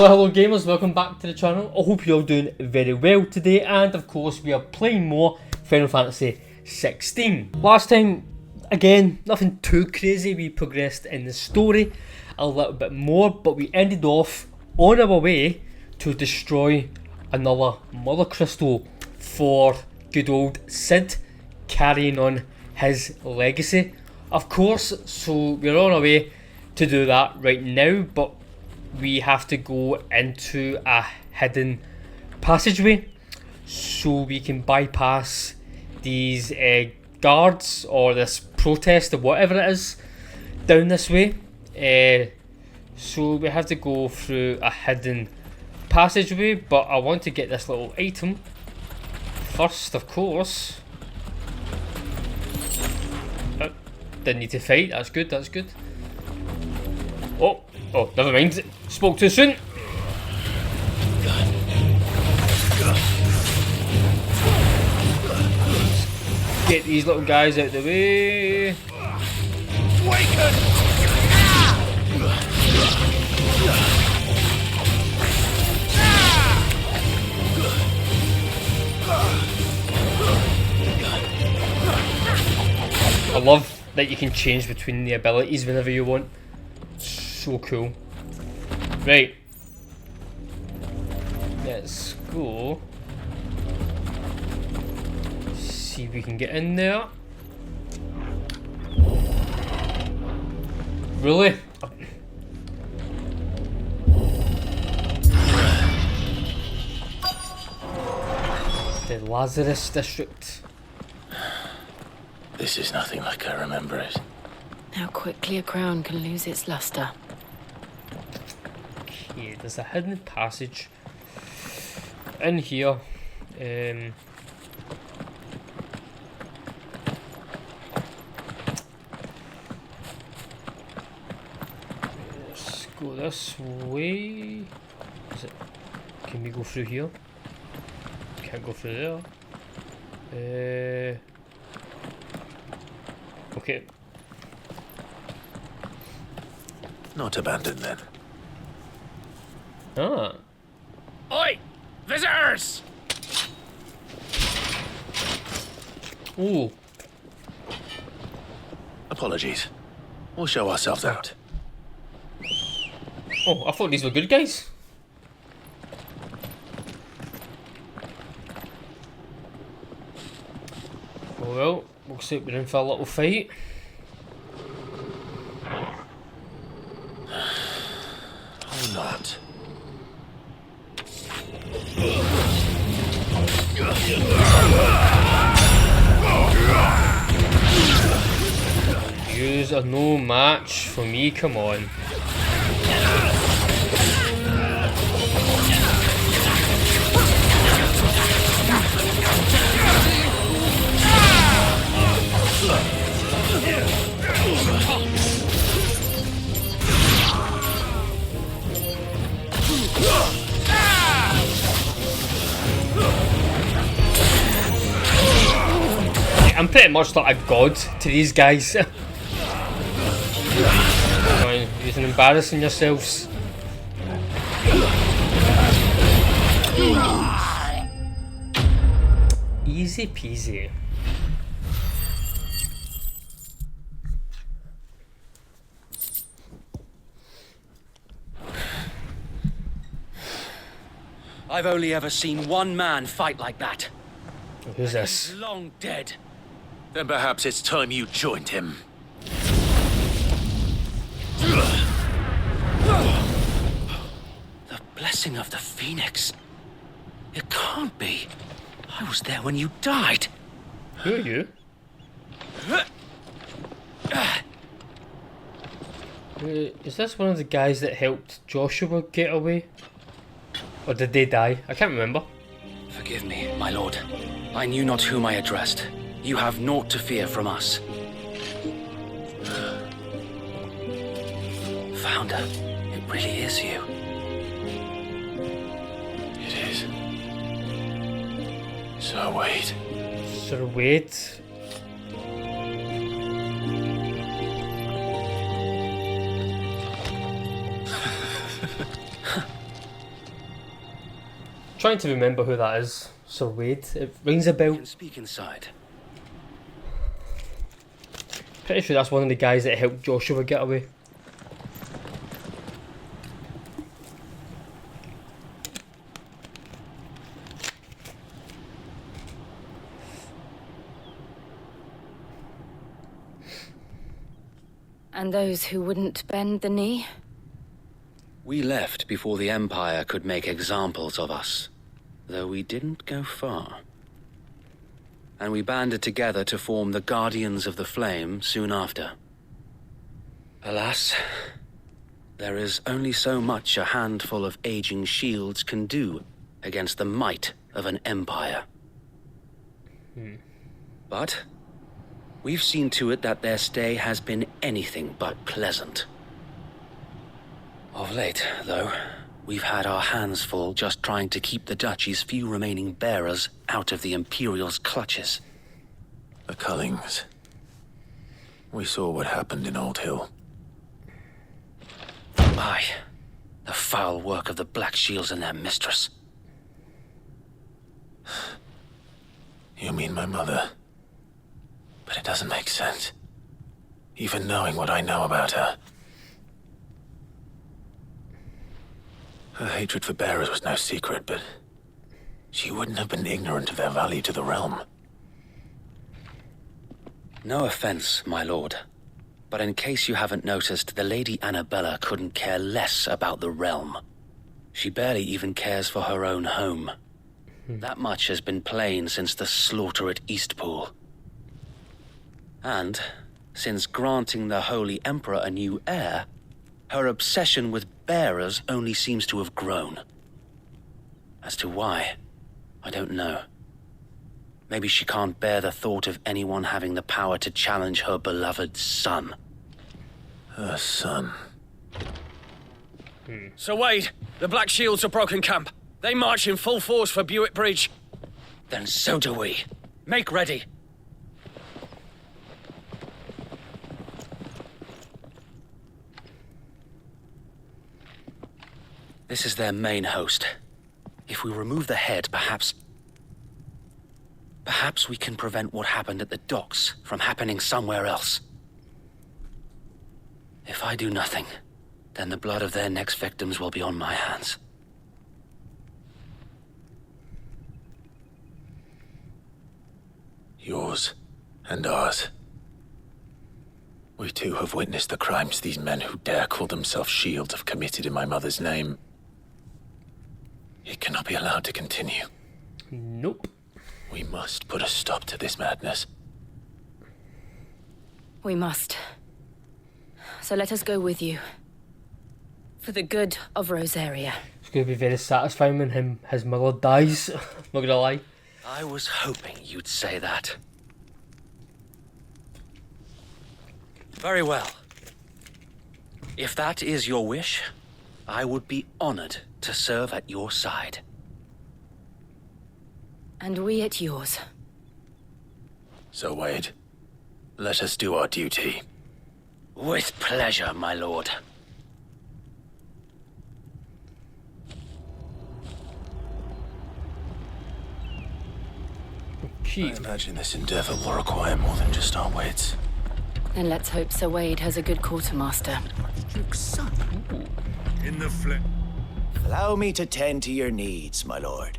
Hello gamers, welcome back to the channel. I hope you're all doing very well today, and of course we are playing more Final Fantasy 16. Last time, again, nothing too crazy. We progressed in the story a little bit more, but we ended off on our way to destroy another Mother Crystal for good old Sid, carrying on his legacy, of course. So we're on our way to do that right now, but we have to go into a hidden passageway so we can bypass these guards or this protest or whatever it is down this way. So we have to go through a hidden passageway, but I want to get this little item first, of course. Didn't need to fight, that's good, that's good. Oh, never mind. Spoke too soon. Get these little guys out of the way. I love that you can change between the abilities whenever you want. So cool. Right. Let's go. See if we can get in there. Really? The Lazarus district. This is nothing like I remember it. How quickly a crown can lose its luster. Okay, there's a hidden passage in here. Let's go this way. Can we go through here? Can't go through there. Okay. Not abandoned then. Ah. Oi! Visitors! Ooh. Apologies. We'll show ourselves out. Oh, I thought these were good guys. Oh well, looks like we're in for a little fight. Or not. Yous are no match for me, come on. I'm pretty much like a god to these guys. You're embarrassing yourselves. Easy peasy. I've only ever seen one man fight like that. Who's this? He's long dead. Then perhaps it's time you joined him. The blessing of the Phoenix. It can't be. I was there when you died. Who are you? Is this one of the guys that helped Joshua get away? Or did they die? I can't remember. Forgive me, my lord. I knew not whom I addressed. You have naught to fear from us. Founder, it really is you. It is. Sir Wade. Sir Wade. trying to remember who that is. Sir Wade. It rings a You bell. can speak inside. Pretty sure that's one of the guys that helped Joshua get away. And those who wouldn't bend the knee? We left before the Empire could make examples of us, though we didn't go far. And we banded together to form the Guardians of the Flame soon after. Alas, there is only so much a handful of aging shields can do against the might of an empire. But we've seen to it that their stay has been anything but pleasant. Of late, though, we've had our hands full just trying to keep the Duchy's few remaining bearers out of the Imperial's clutches. The Cullings. We saw what happened in Old Hill. Aye, the foul work of the Black Shields and their mistress. You mean my mother? But it doesn't make sense. Even knowing what I know about her. Her hatred for bearers was no secret, but she wouldn't have been ignorant of their value to the realm. No offense, my lord. But in case you haven't noticed, the Lady Annabella couldn't care less about the realm. She barely even cares for her own home. That much has been plain since the slaughter at Eastpool. And, since granting the Holy Emperor a new heir, her obsession with bearers only seems to have grown. As to why, I don't know. Maybe she can't bear the thought of anyone having the power to challenge her beloved son. Her son. Sir Wade, the Black Shields have broken camp. They march in full force for Buick Bridge. Then so do we. Make ready. This is their main host. If we remove the head, perhaps we can prevent what happened at the docks from happening somewhere else. If I do nothing, then the blood of their next victims will be on my hands. Yours and ours. We too have witnessed the crimes these men who dare call themselves shields have committed in my mother's name. It cannot be allowed to continue. Nope. We must put a stop to this madness. We must. So let us go with you. For the good of Rosaria. It's going to be very satisfying when his mother dies. Not gonna lie. I was hoping you'd say that. Very well. If that is your wish, I would be honored to serve at your side. And we at yours. So, Wade, let us do our duty. With pleasure, my lord. I imagine this endeavor will require more than just our wits. Then let's hope Sir Wade has a good quartermaster. In the flesh. Allow me to tend to your needs, my lord.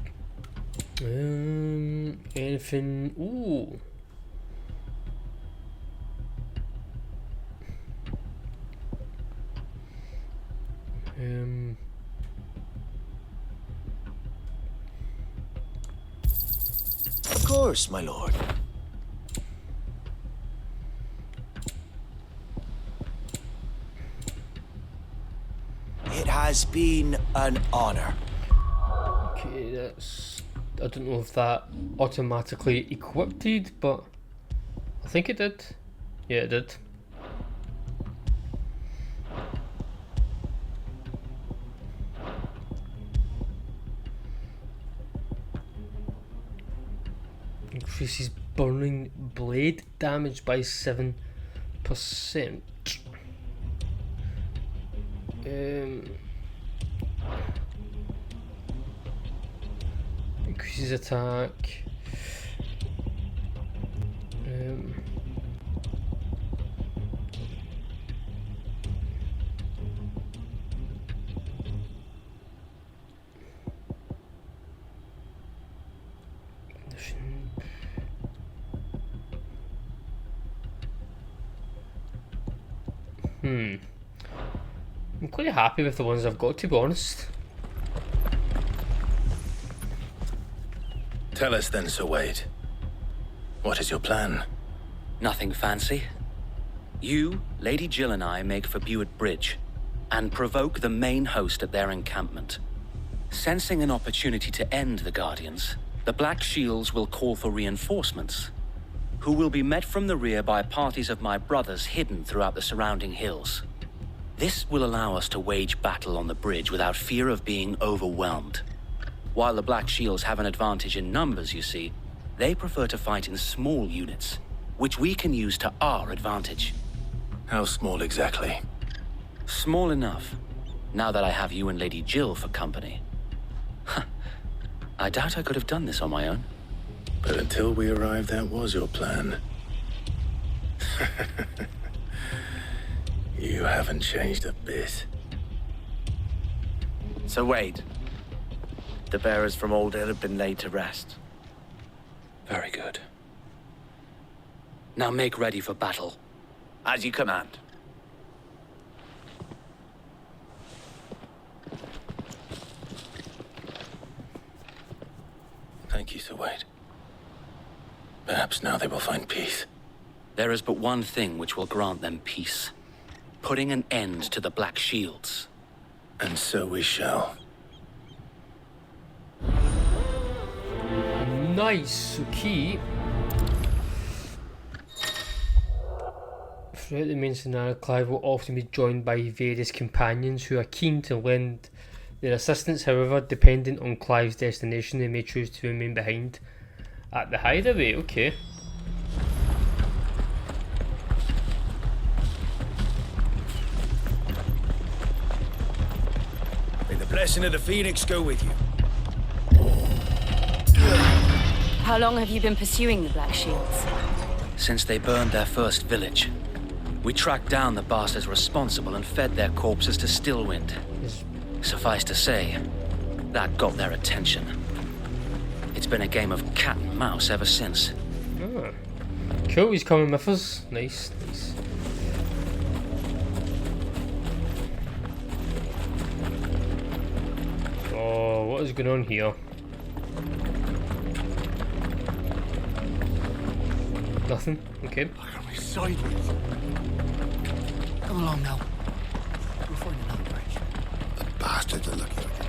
Anything? Ooh. Of course, my lord. It has been an honor. Okay, that's... I don't know if that automatically equipped, but I think it did. Yeah, it did. Increases burning blade damage by 7%. Increases attack. I'm quite happy with the ones I've got, to be honest. Tell us then, Sir Wade. What is your plan? Nothing fancy. You, Lady Jill and I make for Buett Bridge and provoke the main host at their encampment. Sensing an opportunity to end the Guardians, the Black Shields will call for reinforcements, who will be met from the rear by parties of my brothers hidden throughout the surrounding hills. This will allow us to wage battle on the bridge without fear of being overwhelmed. While the Black Shields have an advantage in numbers, you see, they prefer to fight in small units, which we can use to our advantage. How small exactly? Small enough, now that I have you and Lady Jill for company. I doubt I could have done this on my own. But until we arrived, that was your plan. You haven't changed a bit. So Wade, the bearers from Old Hill have been laid to rest. Very good. Now make ready for battle. As you command. Thank you, Sir Wade. Perhaps now they will find peace. There is but one thing which will grant them peace. Putting an end to the Black Shields. And so we shall. Nice, okay. Throughout the main scenario, Clive will often be joined by various companions who are keen to lend their assistance. However, dependent on Clive's destination, they may choose to remain behind at the hideaway. Okay. May the blessing of the Phoenix go with you. How long have you been pursuing the Black Shields? Since they burned their first village. We tracked down the bastards responsible and fed their corpses to Stillwind. Suffice to say, that got their attention. It's been a game of cat and mouse ever since. Ah. Cool, he's coming with us. Nice, nice. Oh, what is going on here? Nothing? Okay. Look at me sideways. Come along now. We'll find another bridge. The bastards are looking like it.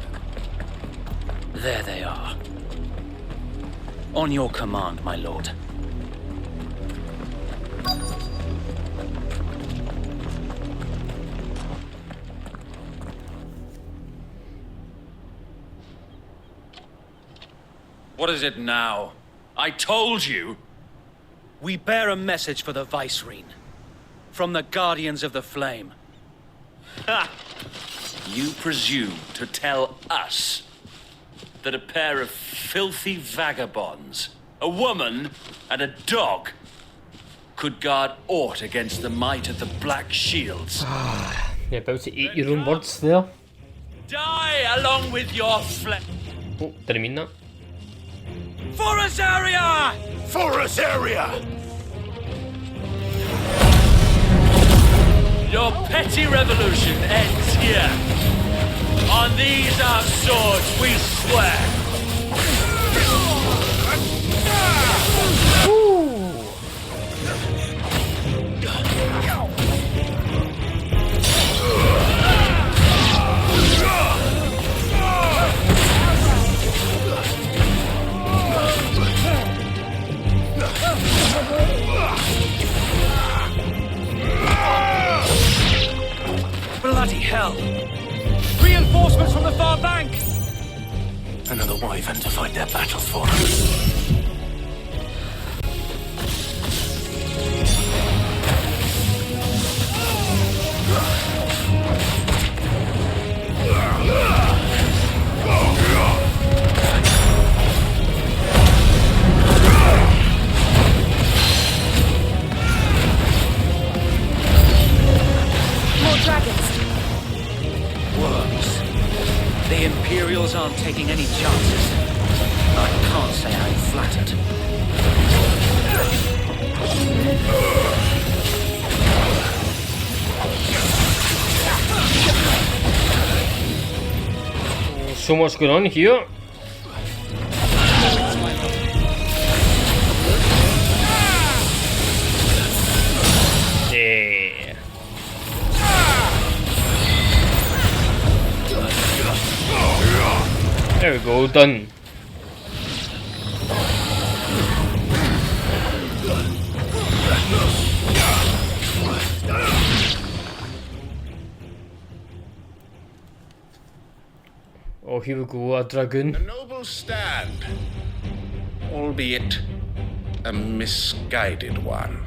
There they are. On your command, my lord. What is it now? I told you! We bear a message for the Vicereine. From the Guardians of the Flame. Ha! You presume to tell us that a pair of filthy vagabonds, a woman and a dog, could guard aught against the might of the Black Shields? You're about to eat your own words there. Die along with your flesh! Oh, didn't mean that. For Azaria! For us area! Your petty revolution ends here. On these our swords we swear. Bloody hell! Reinforcements from the far bank! Another wyvern to fight their battles for us. The Imperials aren't taking any chances. I can't say I'm flattered. So much going on here. Yeah. There we go, done. Oh, here we go, a dragoon. A noble stand, albeit a misguided one.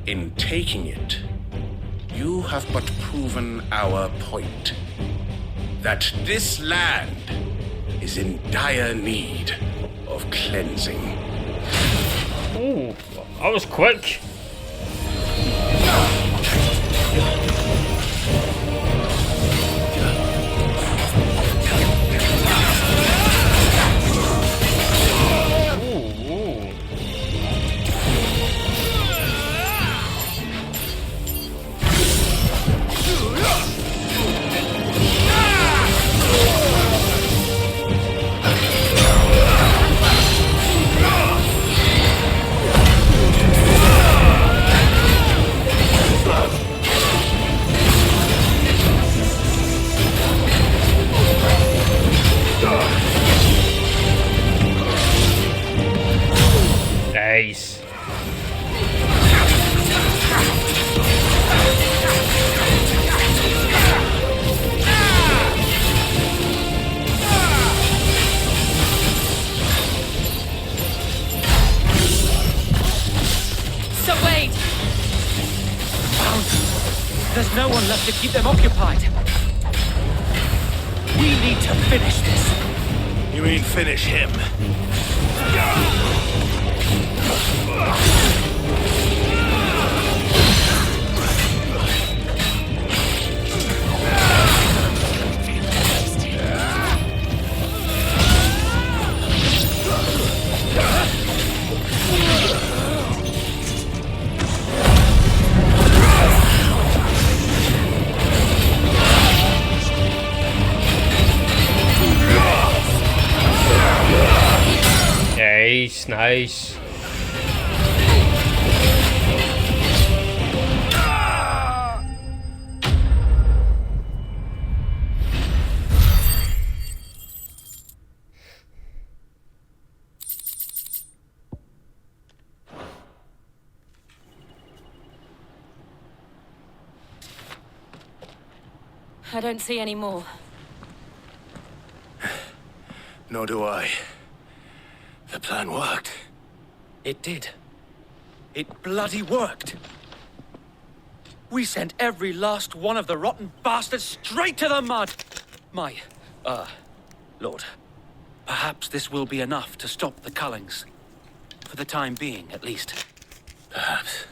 In taking it, you have but proven our point. That this land is in dire need of cleansing. Oh, that was quick. Nice. So wait! There's no one left to keep them occupied. We need to finish this. You mean finish him? Nice, nice. I don't see any more. Nor do I. The plan worked. It did. It bloody worked. We sent every last one of the rotten bastards straight to the mud. Lord, perhaps this will be enough to stop the Cullings. For the time being, at least. Perhaps.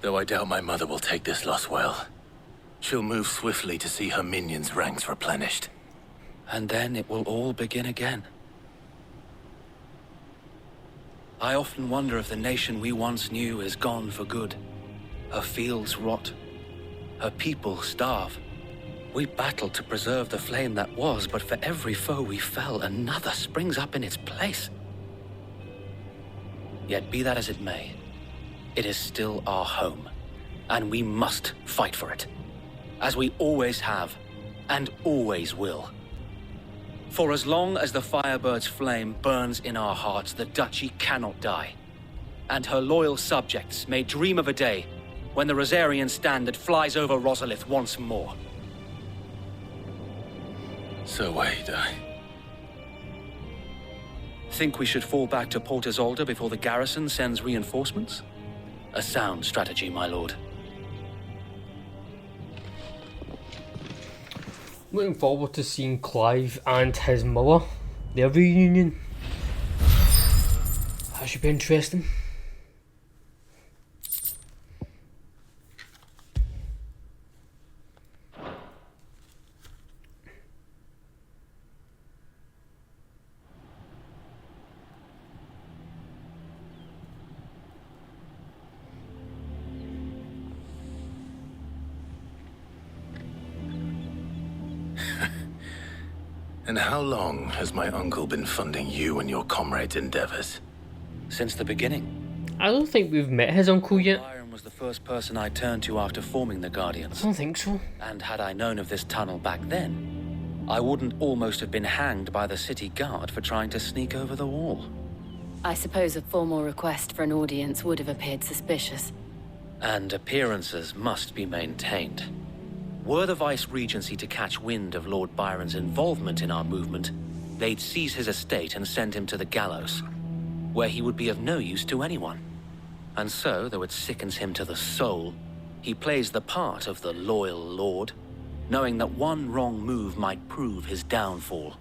Though I doubt my mother will take this loss well. She'll move swiftly to see her minions' ranks replenished. And then it will all begin again. I often wonder if the nation we once knew is gone for good. Her fields rot. Her people starve. We battled to preserve the flame that was, but for every foe we fell, another springs up in its place. Yet be that as it may, it is still our home, and we must fight for it, as we always have, and always will. For as long as the Firebird's flame burns in our hearts, the Duchy cannot die. And her loyal subjects may dream of a day when the Rosarian standard flies over Rosalith once more. So wait, Think we should fall back to Port Isolde before the garrison sends reinforcements? A sound strategy, my lord. Looking forward to seeing Clive and his mother, their reunion. That should be interesting. And how long has my uncle been funding you and your comrades' endeavors? Since the beginning. I don't think we've met his uncle yet. Byron was the first person I turned to after forming the Guardians. I don't think so. And had I known of this tunnel back then, I wouldn't almost have been hanged by the city guard for trying to sneak over the wall. I suppose a formal request for an audience would have appeared suspicious. And appearances must be maintained. Were the Vice-Regency to catch wind of Lord Byron's involvement in our movement, they'd seize his estate and send him to the gallows, where he would be of no use to anyone. And so, though it sickens him to the soul, he plays the part of the loyal lord, knowing that one wrong move might prove his downfall.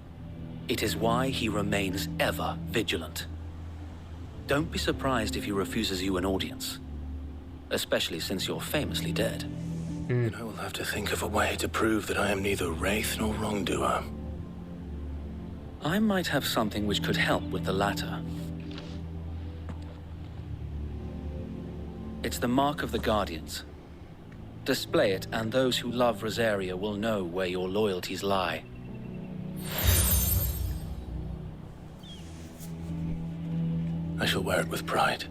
It is why he remains ever vigilant. Don't be surprised if he refuses you an audience, especially since you're famously dead. I will have to think of a way to prove that I am neither wraith nor wrongdoer. I might have something which could help with the latter. It's the mark of the Guardians. Display it, and those who love Rosaria will know where your loyalties lie. I shall wear it with pride.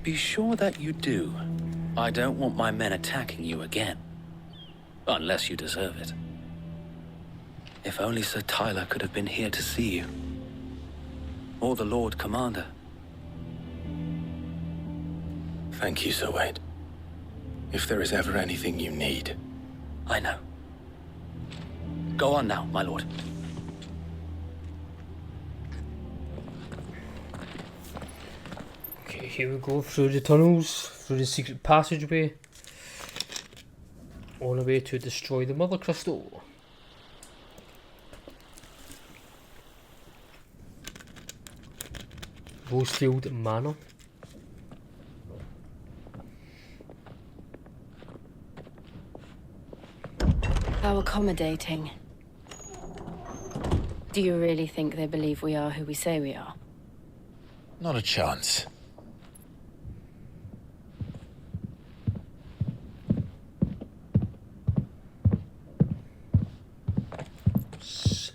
Be sure that you do. I don't want my men attacking you again. Unless you deserve it. If only Sir Tyler could have been here to see you. Or the Lord Commander. Thank you, Sir Wade. If there is ever anything you need. I know. Go on now, my lord. Okay, here we go through the tunnels, through the secret passageway. On the way to destroy the Mother Crystal. Rosfield Manor. How accommodating. Do you really think they believe we are who we say we are? Not a chance.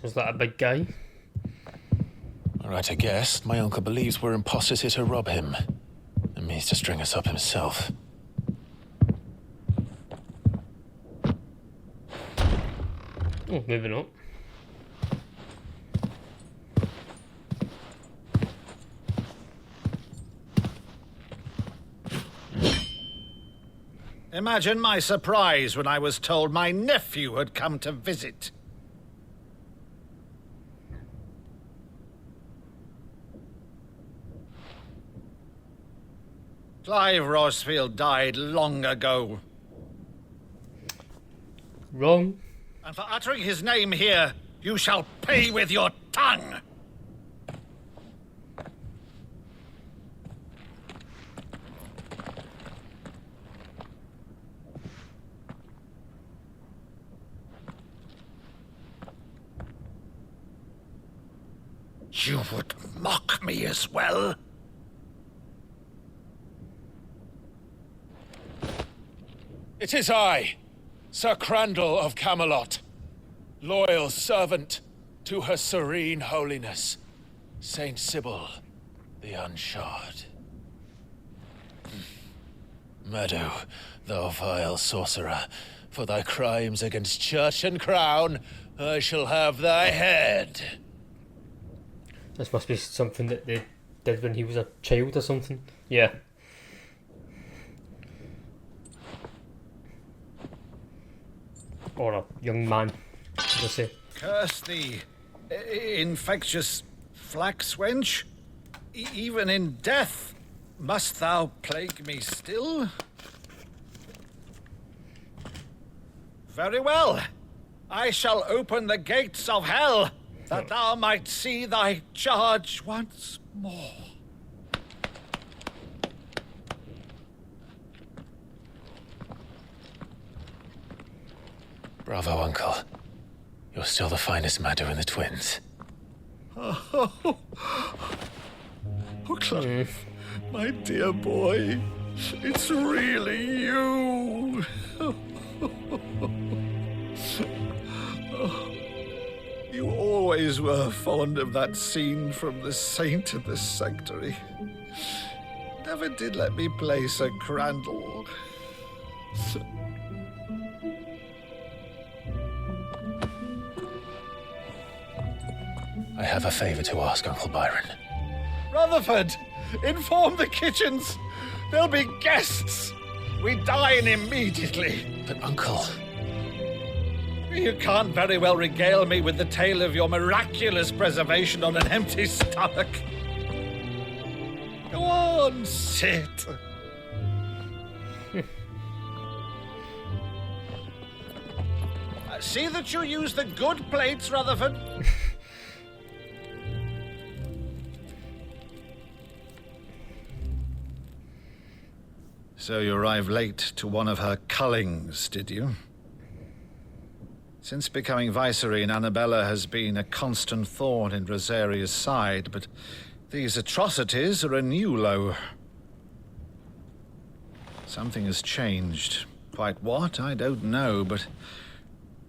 Is that a big guy? Alright, I guess. My uncle believes we're imposters here to rob him. And means to string us up himself. Oh, maybe not. Imagine my surprise when I was told my nephew had come to visit. Clive Rosfield died long ago. Wrong. And for uttering his name here, you shall pay with your tongue! You would mock me as well? It is I, Sir Crandall of Camelot, loyal servant to her serene holiness, Saint Sybil the Unshod. Meadow, thou vile sorcerer, for thy crimes against church and crown, I shall have thy head. This must be something that they did when he was a child or something. Yeah. Or a young man, as I say. Curse thee, infectious flax wench. Even in death, must thou plague me still? Very well. I shall open the gates of hell, that thou might see thy charge once more. Bravo, Uncle. You're still the finest Meadow in the twins. Oh, Clive, my dear boy, it's really you. You always were fond of that scene from The Saint of the Sanctuary. Never did let me play Sir Crandall. I have a favor to ask, Uncle Byron. Rutherford, inform the kitchens. There'll be guests. We dine immediately. But, Uncle... You can't very well regale me with the tale of your miraculous preservation on an empty stomach. Go on, sit. See that you use the good plates, Rutherford. So you arrived late to one of her cullings, did you? Since becoming Vicereine, Annabella has been a constant thorn in Rosaria's side, but these atrocities are a new low. Something has changed. Quite what, I don't know, but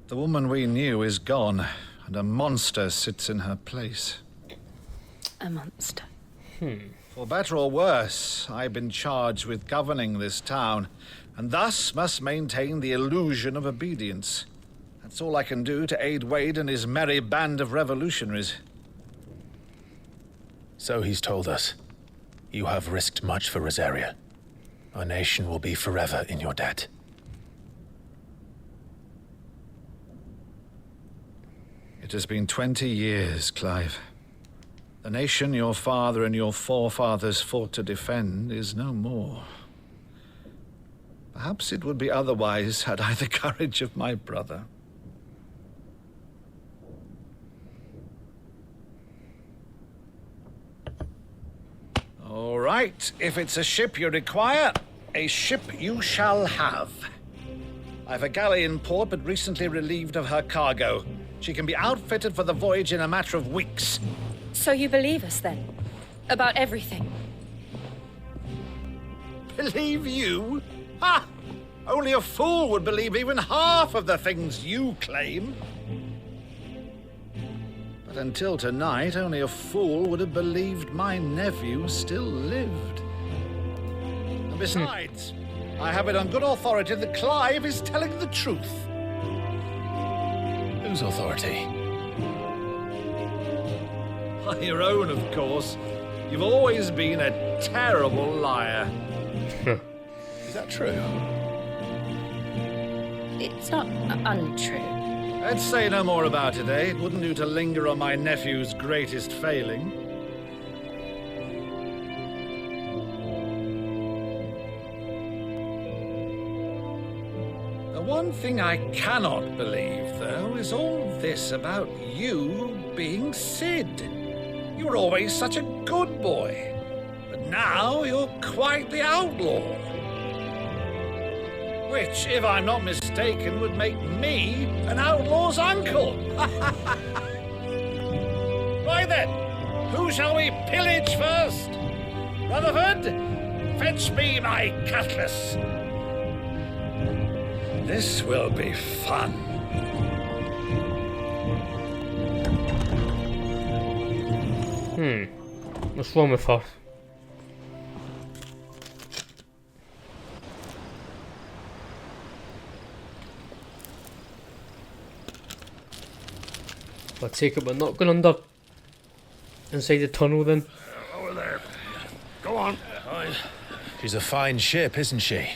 the woman we knew is gone, and a monster sits in her place. A monster. For better or worse, I've been charged with governing this town, and thus must maintain the illusion of obedience. That's all I can do to aid Wade and his merry band of revolutionaries. So he's told us. You have risked much for Rosaria. Our nation will be forever in your debt. It has been 20 years, Clive. The nation your father and your forefathers fought to defend is no more. Perhaps it would be otherwise had I the courage of my brother. All right, if it's a ship you require, a ship you shall have. I've a galley in port, but recently relieved of her cargo. She can be outfitted for the voyage in a matter of weeks. So you believe us then? About everything? Believe you? Ha! Only a fool would believe even half of the things you claim. But until tonight, only a fool would have believed my nephew still lived. And besides, I have it on good authority that Clive is telling the truth. Whose authority? Your own, of course. You've always been a terrible liar. Is that true? It's not untrue. Let's say no more about it, eh? It wouldn't do to linger on my nephew's greatest failing. The one thing I cannot believe, though, is all this about you being Sid. You were always such a good boy, but now you're quite the outlaw. Which, if I'm not mistaken, would make me an outlaw's uncle. Right then, who shall we pillage first? Rutherford, fetch me my cutlass. This will be fun. What's wrong with her? I take it we're not going under inside the tunnel then. Over there. Go on. She's a fine ship, isn't she?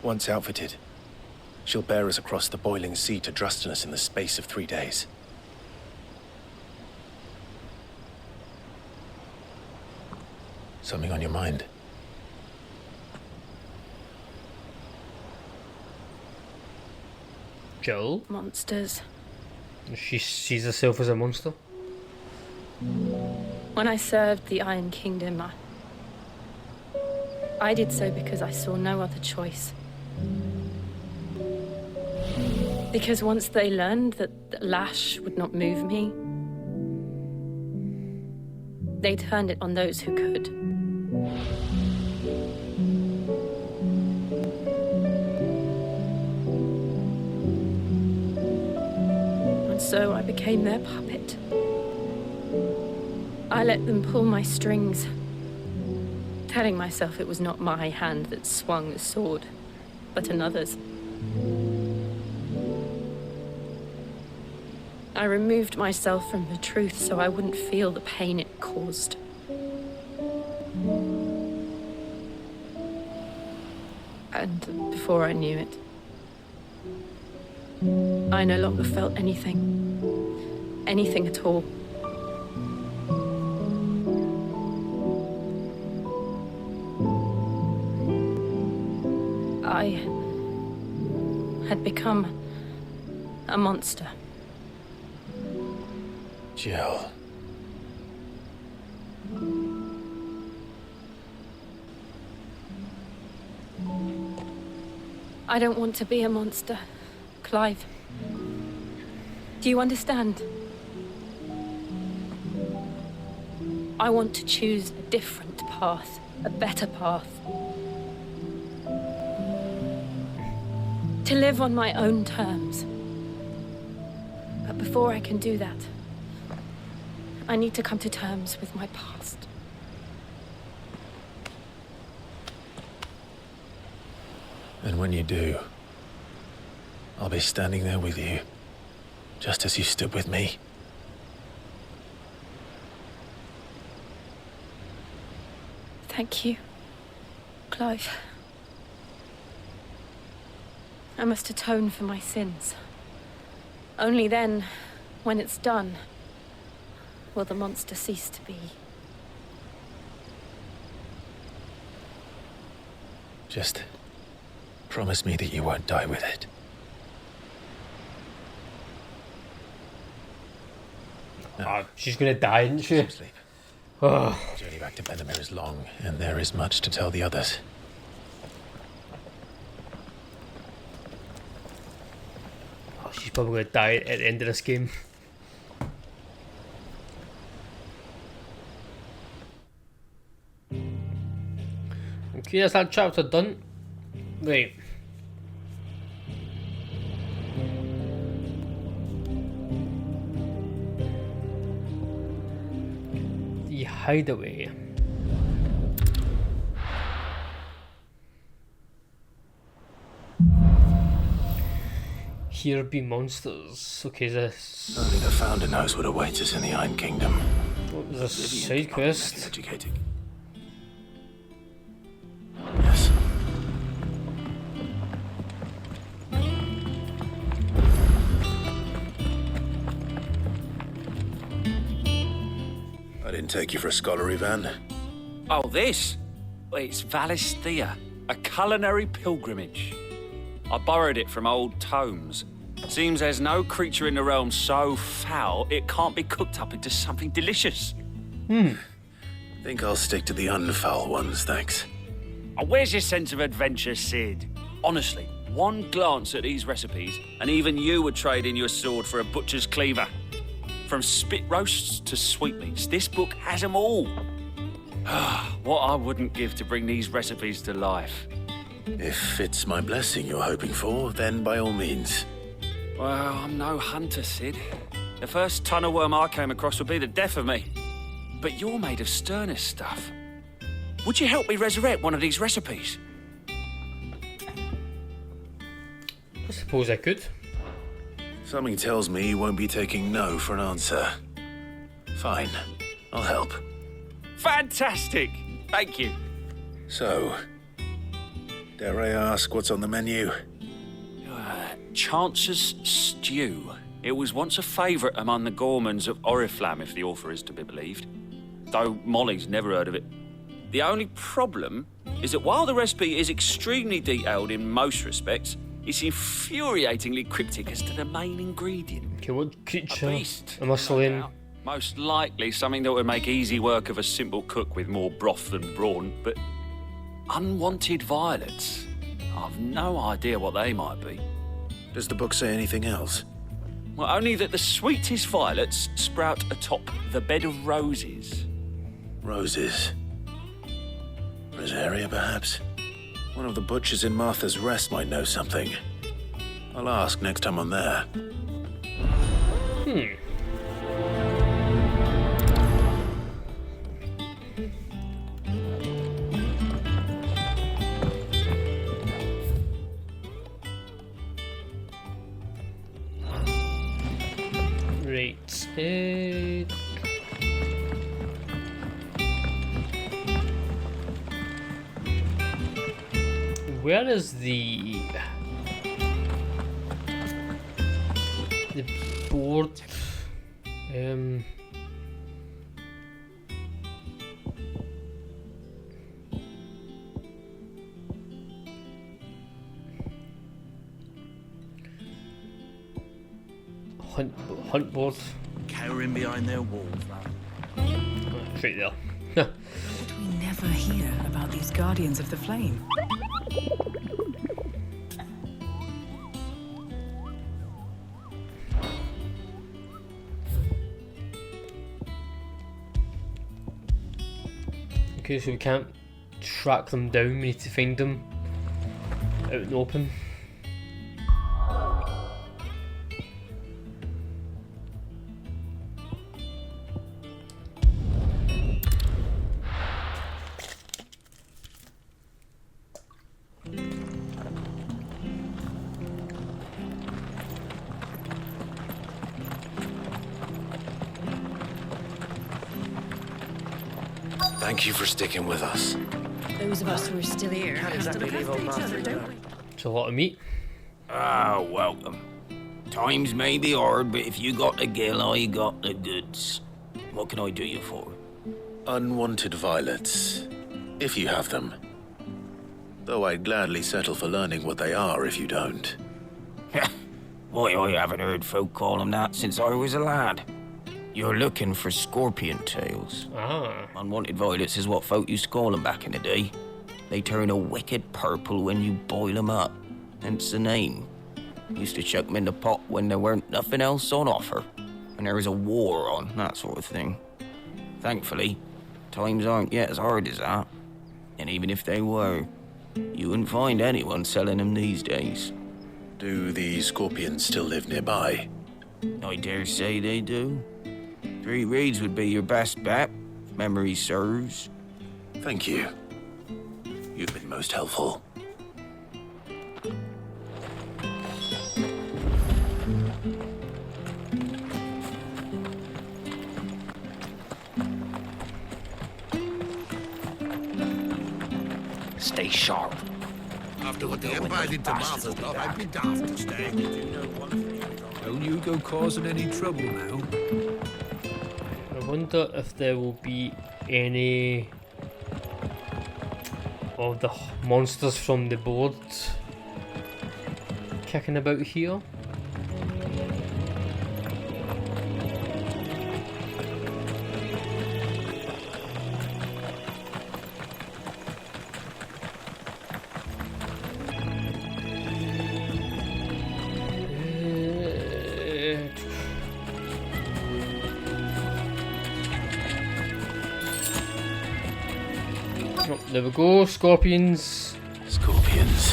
Once outfitted, she'll bear us across the boiling sea to Drustinus in the space of 3 days. Something on your mind? Jill? Monsters. She sees herself as a monster. When I served the Iron Kingdom, I did so because I saw no other choice. Because once they learned that Lash would not move me, they turned it on those who could. so I became their puppet. I let them pull my strings, telling myself it was not my hand that swung the sword, but another's. I removed myself from the truth so I wouldn't feel the pain it caused. And before I knew it, I no longer felt anything. Anything at all. I had become a monster. Jill. I don't want to be a monster, Clive. Do you understand? I want to choose a different path, a better path. To live on my own terms. But before I can do that, I need to come to terms with my past. And when you do, I'll be standing there with you, just as you stood with me. Thank you, Clive. I must atone for my sins. Only then, when it's done, will the monster cease to be. Just promise me that you won't die with it. She's gonna die, isn't she? Sleep. Oh. The journey back to Benamir is long, and there is much to tell the others. Oh, she's probably gonna die at the end of this game. Okay, that's that chapter done. Right. The hideaway. Here be monsters. Okay, this. Only the Founder knows what awaits us in the Iron Kingdom. What was a side quest? Educating. Yes. I didn't take you for a scholar, Ivan. Oh, this? Well, it's Valisthea, a culinary pilgrimage. I borrowed it from old tomes. Seems there's no creature in the realm so foul it can't be cooked up into something delicious. Think I'll stick to the unfoul ones, thanks. Oh, where's your sense of adventure, Sid? Honestly, one glance at these recipes, and even you would trade in your sword for a butcher's cleaver. From spit roasts to sweetmeats, this book has them all. What I wouldn't give to bring these recipes to life. If it's my blessing you're hoping for, then by all means. Well, I'm no hunter, Sid. The first ton of worm I came across would be the death of me. But you're made of sterner stuff. Would you help me resurrect one of these recipes? I suppose I could. Something tells me you won't be taking no for an answer. Fine, I'll help. Fantastic! Thank you. So, dare I ask what's on the menu? Chance's Stew. It was once a favourite among the gourmands of Oriflamme, if the author is to be believed. Though Molly's never heard of it. The only problem is that while the recipe is extremely detailed in most respects, it's infuriatingly cryptic as to the main ingredient. Okay, what creature A beast. am I slaying? Most likely something that would make easy work of a simple cook with more broth than brawn, but unwanted violets. I've no idea what they might be. Does the book say anything else? Well, only that the sweetest violets sprout atop the bed of roses. Roses. Rosaria, perhaps? One of the butchers in Martha's Rest might know something. I'll ask next time I'm there. Right. Where is the board? Hunt board. Cowering behind their walls. It's right there. We never hear about these Guardians of the Flame. Okay, so we can't track them down, we need to find them out in the open. Thank you for sticking with us. Those of us who are still here have to look after each other, don't we? It's a lot of meat. Ah, welcome. Times may be hard, but if you got the gill, I got the goods. What can I do you for? Unwanted violets, if you have them. Though I'd gladly settle for learning what they are if you don't. Why, I haven't heard folk call them that since I was a lad. You're looking for scorpion tails. Ah. Unwanted violets is what folk used to call them back in the day. They turn a wicked purple when you boil them up, hence the name. Used to chuck them in the pot when there weren't nothing else on offer, and there was a war on, that sort of thing. Thankfully, times aren't yet as hard as that. And even if they were, you wouldn't find anyone selling them these days. Do the scorpions still live nearby? I dare say they do. 3 Reeds would be your best bet, if memory serves. Thank you. You've been most helpful. Stay sharp. After what the Empire did to Martha's lot, I'd be daft to stay. Don't you go causing any trouble now. I wonder if there will be any of the monsters from the board kicking about here. There we go, scorpions. Scorpions.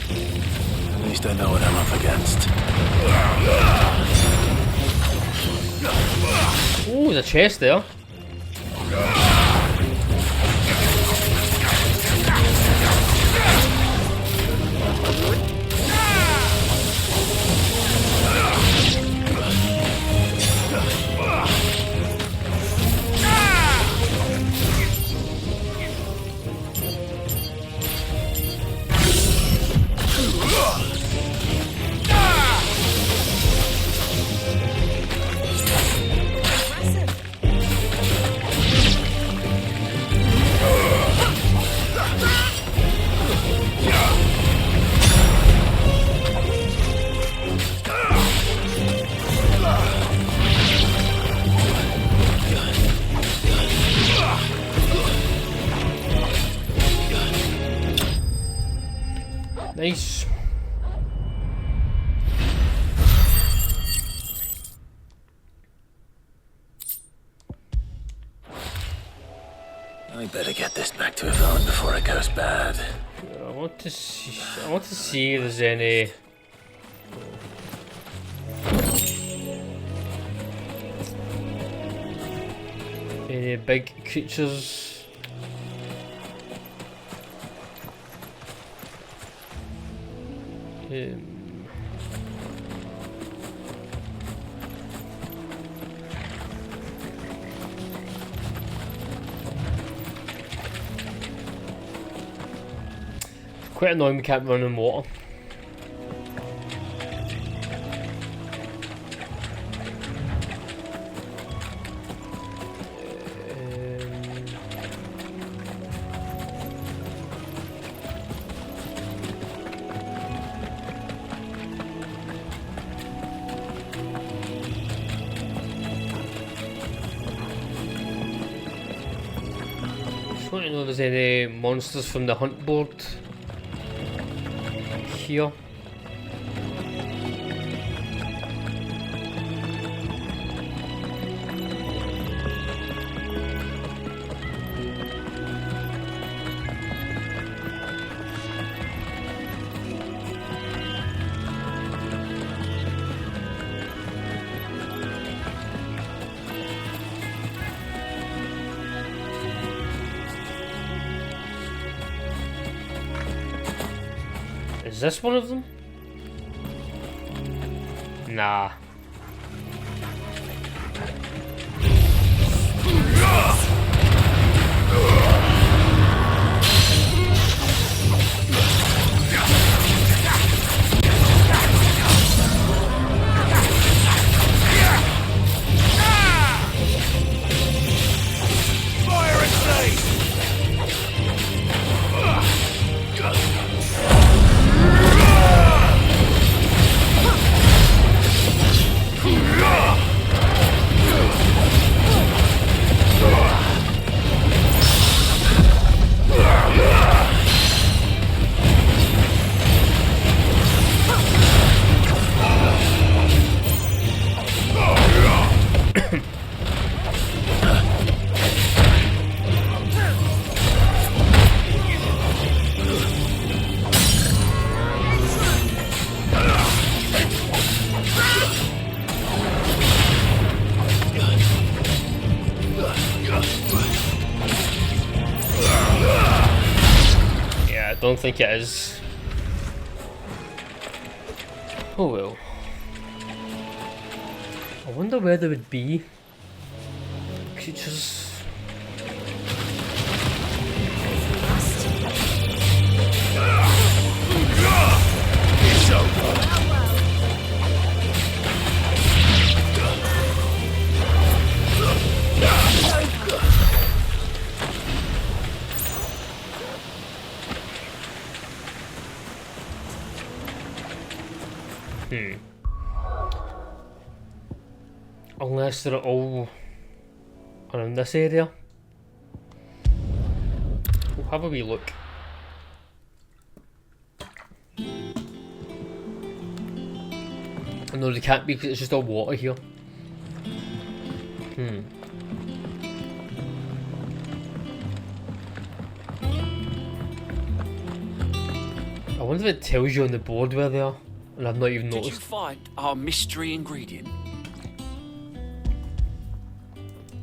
At least I know what I'm up against. Oh, there's a chest there. Nice. I better get this back to Eikon before it goes bad. I want to see if there's any Any big creatures? Quite annoying we can't run in water. Just want to know if there's any monsters from the hunt board here. Is this one of them? Nah. Don't think it is. Oh well. I wonder where there would be creatures. It's over. Unless they're all around this area. We'll have a wee look. No, they can't be because it's just all water here. I wonder if it tells you on the board where they are, and I've not even noticed. Did you find our mystery ingredient?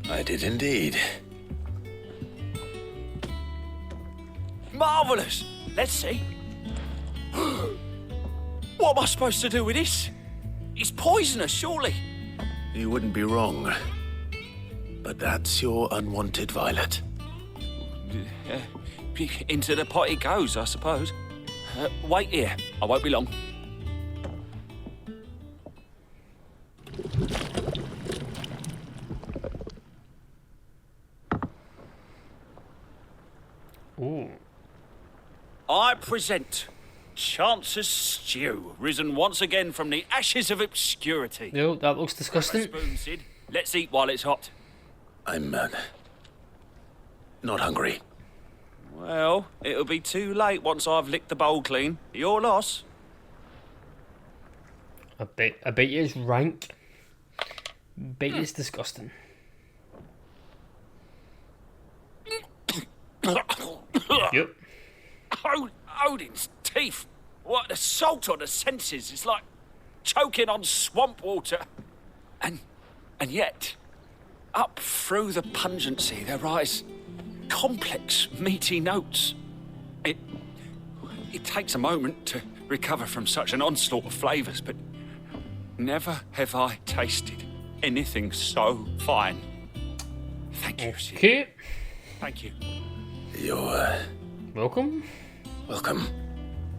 I did indeed. Marvellous! Let's see. What am I supposed to do with this? It's poisonous, surely. You wouldn't be wrong. But that's your unwanted violet. Into the pot it goes, I suppose. Wait here. I won't be long. Ooh. I present Chance's Stew, risen once again from the ashes of obscurity. No, that looks disgusting. Spoon, Sid. Let's eat while it's hot. I'm not hungry. Well, it'll be too late once I've licked the bowl clean. Your loss. I bet you it's rank. Bet you it's disgusting. Yep. Odin's teeth. What an assault on the senses. It's like choking on swamp water. And yet, Up through the pungency, there rise complex, meaty notes. It takes a moment to recover from such an onslaught of flavours, but never have I tasted anything so fine. Thank you, Sid. Okay. Thank you. You're, Welcome. welcome.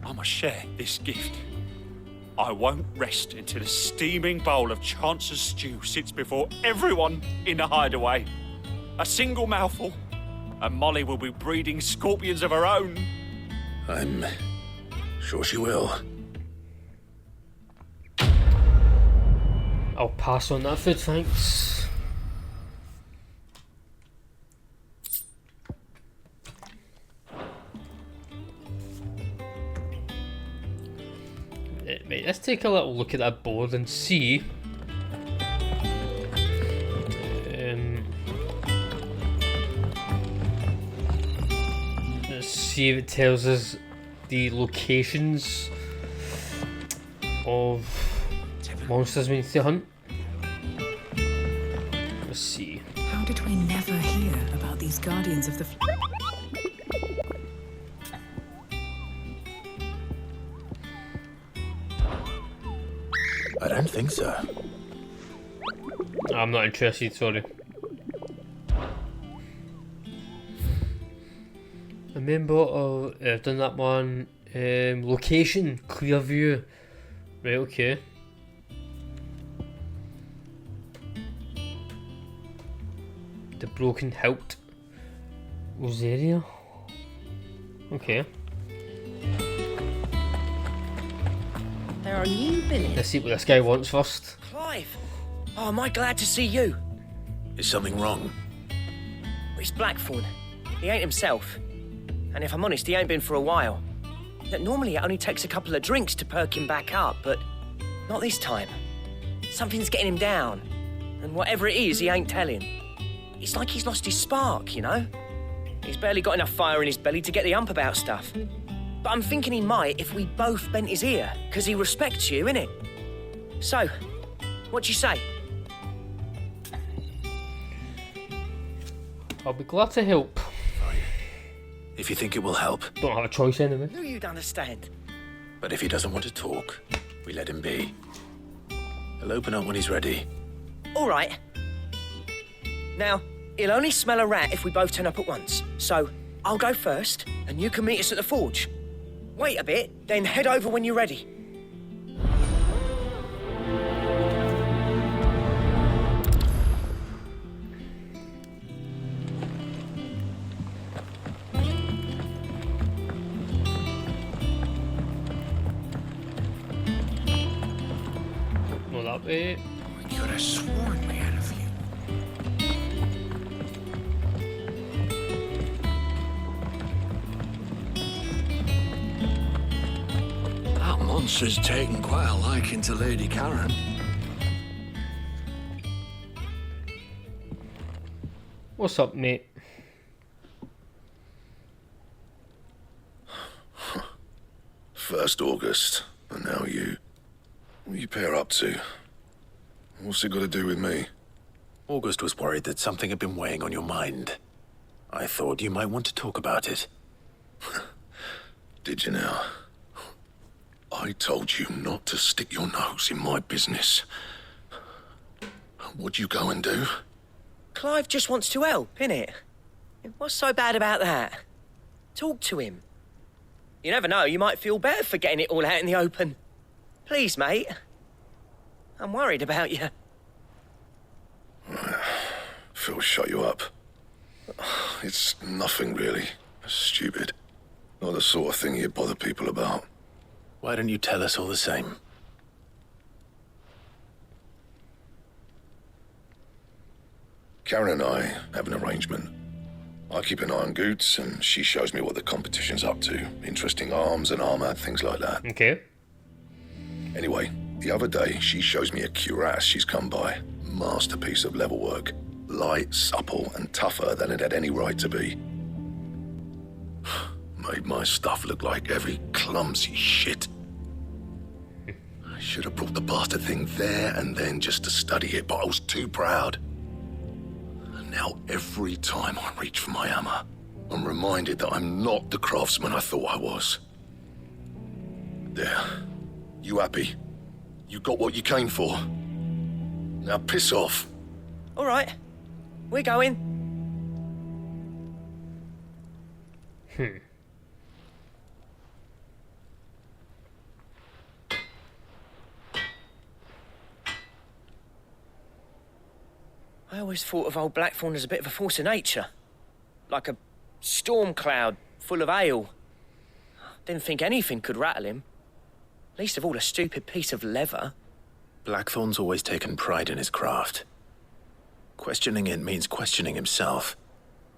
I must share this gift. I won't rest until a steaming bowl of Chance's stew sits before everyone in the hideaway. A single mouthful, and Molly will be breeding scorpions of her own. I'm sure she will. I'll pass on that food, thanks. Right, let's take a little look at that board and see. Let's see if it tells us the locations of monsters we need to hunt. Let's see. How did we never hear about these guardians of the... I don't think so. I'm not interested, sorry. A member of... I've done that one. Location, clear view. Right, okay. The broken hilt. Rosaria. Okay. There are new billets. Let's see what this guy wants first. Clive! Oh, am I glad to see you? Is something wrong? It's Blackthorn. He ain't himself. And if I'm honest, he ain't been for a while. Normally it only takes a couple of drinks to perk him back up, but not this time. Something's getting him down. And whatever it is, he ain't telling. It's like he's lost his spark, you know? He's barely got enough fire in his belly to get the ump about stuff. But I'm thinking he might if we both bent his ear, because he respects you, innit? So, what do you say? I'll be glad to help. If you think it will help. Don't have a choice anyway. Knew you'd understand. But if he doesn't want to talk, we let him be. He'll open up when he's ready. All right. Now, he'll only smell a rat if we both turn up at once. So, I'll go first, and you can meet us at the forge. Wait a bit, then head over when you're ready. Not that way. We could have sworn we had a few. That monster's taken quite a liking to Lady Karen. What's up, mate? First August, and now you. What you pair up to? What's it got to do with me? August was worried that something had been weighing on your mind. I thought you might want to talk about it. Did you now? I told you not to stick your nose in my business. What'd you go and do? Clive just wants to help, innit? What's so bad about that? Talk to him. You never know, you might feel better for getting it all out in the open. Please, mate. I'm worried about you. Phil shut you up. It's nothing really. Stupid. Not the sort of thing you bother people about. Why don't you tell us all the same? Karen and I have an arrangement. I keep an eye on Goots, and she shows me what the competition's up to. Interesting arms and armor, things like that. Okay. Anyway, the other day, she shows me a cuirass she's come by. Masterpiece of level work. Light, supple, and tougher than it had any right to be. Made my stuff look like every clumsy shit. I should have brought the bastard thing there and then just to study it, but I was too proud. Now every time I reach for my hammer, I'm reminded that I'm not the craftsman I thought I was. There. You happy? You got what you came for? Now piss off. All right. We're going. I always thought of old Blackthorn as a bit of a force of nature. Like a storm cloud full of ale. Didn't think anything could rattle him. Least of all a stupid piece of leather. Blackthorn's always taken pride in his craft. Questioning it means questioning himself.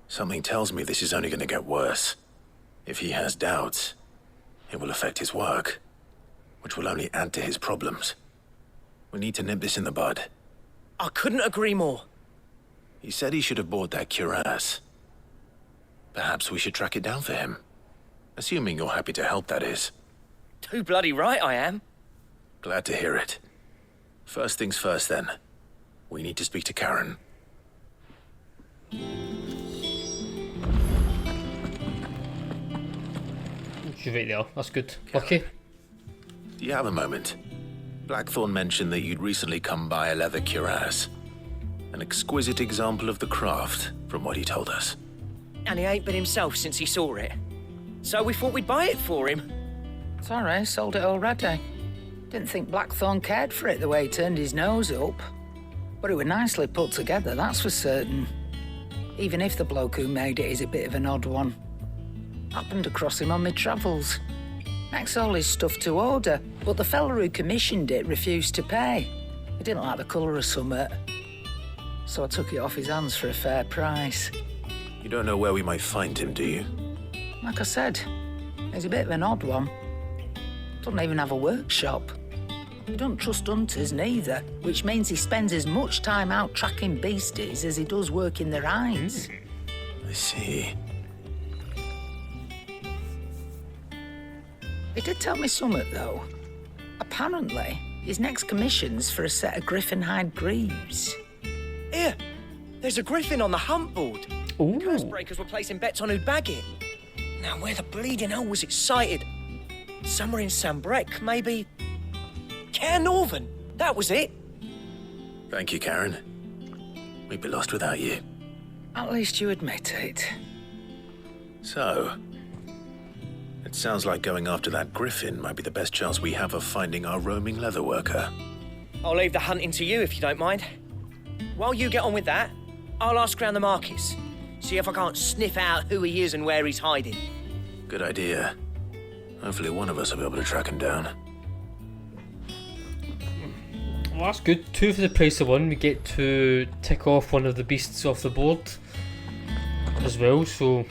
Something tells me this is only going to get worse. If he has doubts, it will affect his work, which will only add to his problems. We need to nip this in the bud. I couldn't agree more. He said he should have bought that cuirass. Perhaps we should track it down for him. Assuming you're happy to help, that is. Too bloody right I am. Glad to hear it. First things first, then. We need to speak to Karen. She's right there. That's good. Okay. Do you have a moment? Blackthorn mentioned that you'd recently come by a leather cuirass. An exquisite example of the craft, from what he told us. And he ain't been himself since he saw it. So we thought we'd buy it for him. Sorry, sold it already. Didn't think Blackthorn cared for it the way he turned his nose up. But it was nicely put together, that's for certain. Even if the bloke who made it is a bit of an odd one. Happened across him on my travels. Makes all his stuff to order, but the fella who commissioned it refused to pay. He didn't like the colour of summit. So I took it off his hands for a fair price. You don't know where we might find him, do you? Like I said, he's a bit of an odd one. Doesn't even have a workshop. He don't trust hunters neither, which means he spends as much time out tracking beasties as he does working their hides. I see. He did tell me something, though. Apparently, his next commission's for a set of griffin hide greaves. Here, there's a griffin on the hunt board. Ooh. Curse breakers were placing bets on who'd bag it. Now, where the bleeding hell was it sighted? Somewhere in Sambrec, maybe. Care Northern, that was it. Thank you, Karen. We'd be lost without you. At least you admit it. So, it sounds like going after that griffin might be the best chance we have of finding our roaming leather worker. I'll leave the hunting to you if you don't mind. While you get on with that, I'll ask round the markets. See if I can't sniff out who he is and where he's hiding. Good idea. Hopefully one of us will be able to track him down. Well, that's good. 2 for the price of 1. We get to tick off one of the beasts off the board as well, so...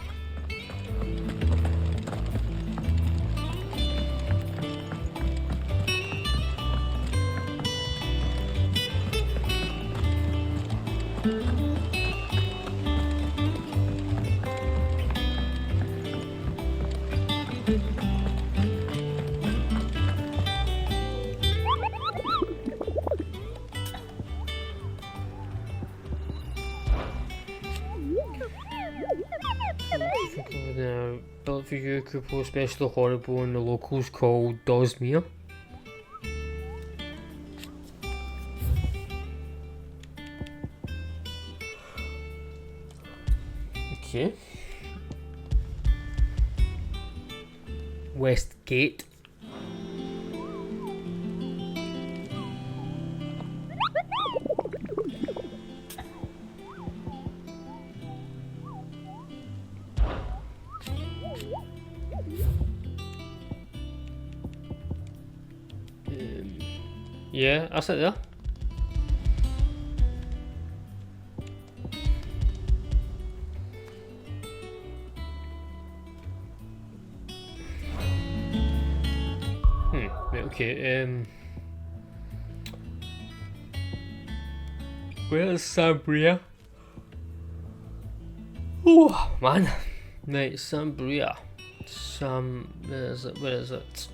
Built for you, Kupo, especially horrible, and the locals called Dosmere. Okay. Westgate. Yeah, that's it there. Right, okay, where's Sambria? Oh, man. Right, Sambria. Where is it?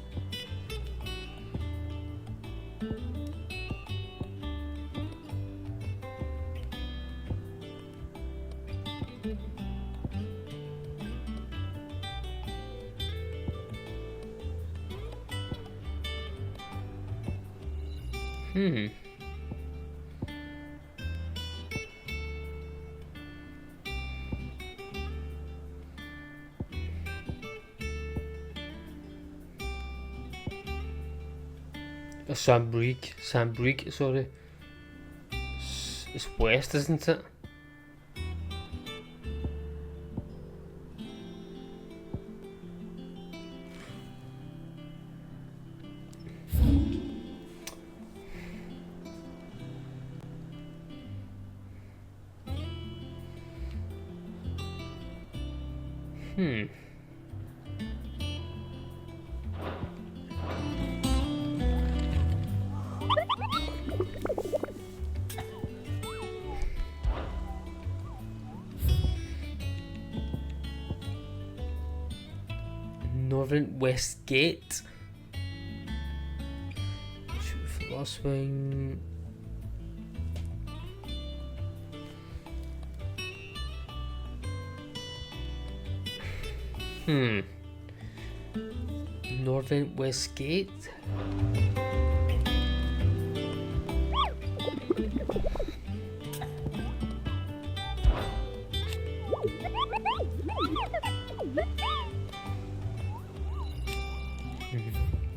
Sambrique, sorry. It's west, isn't it? Northern West Gate. Shoot for the last wing. Northern West Gate.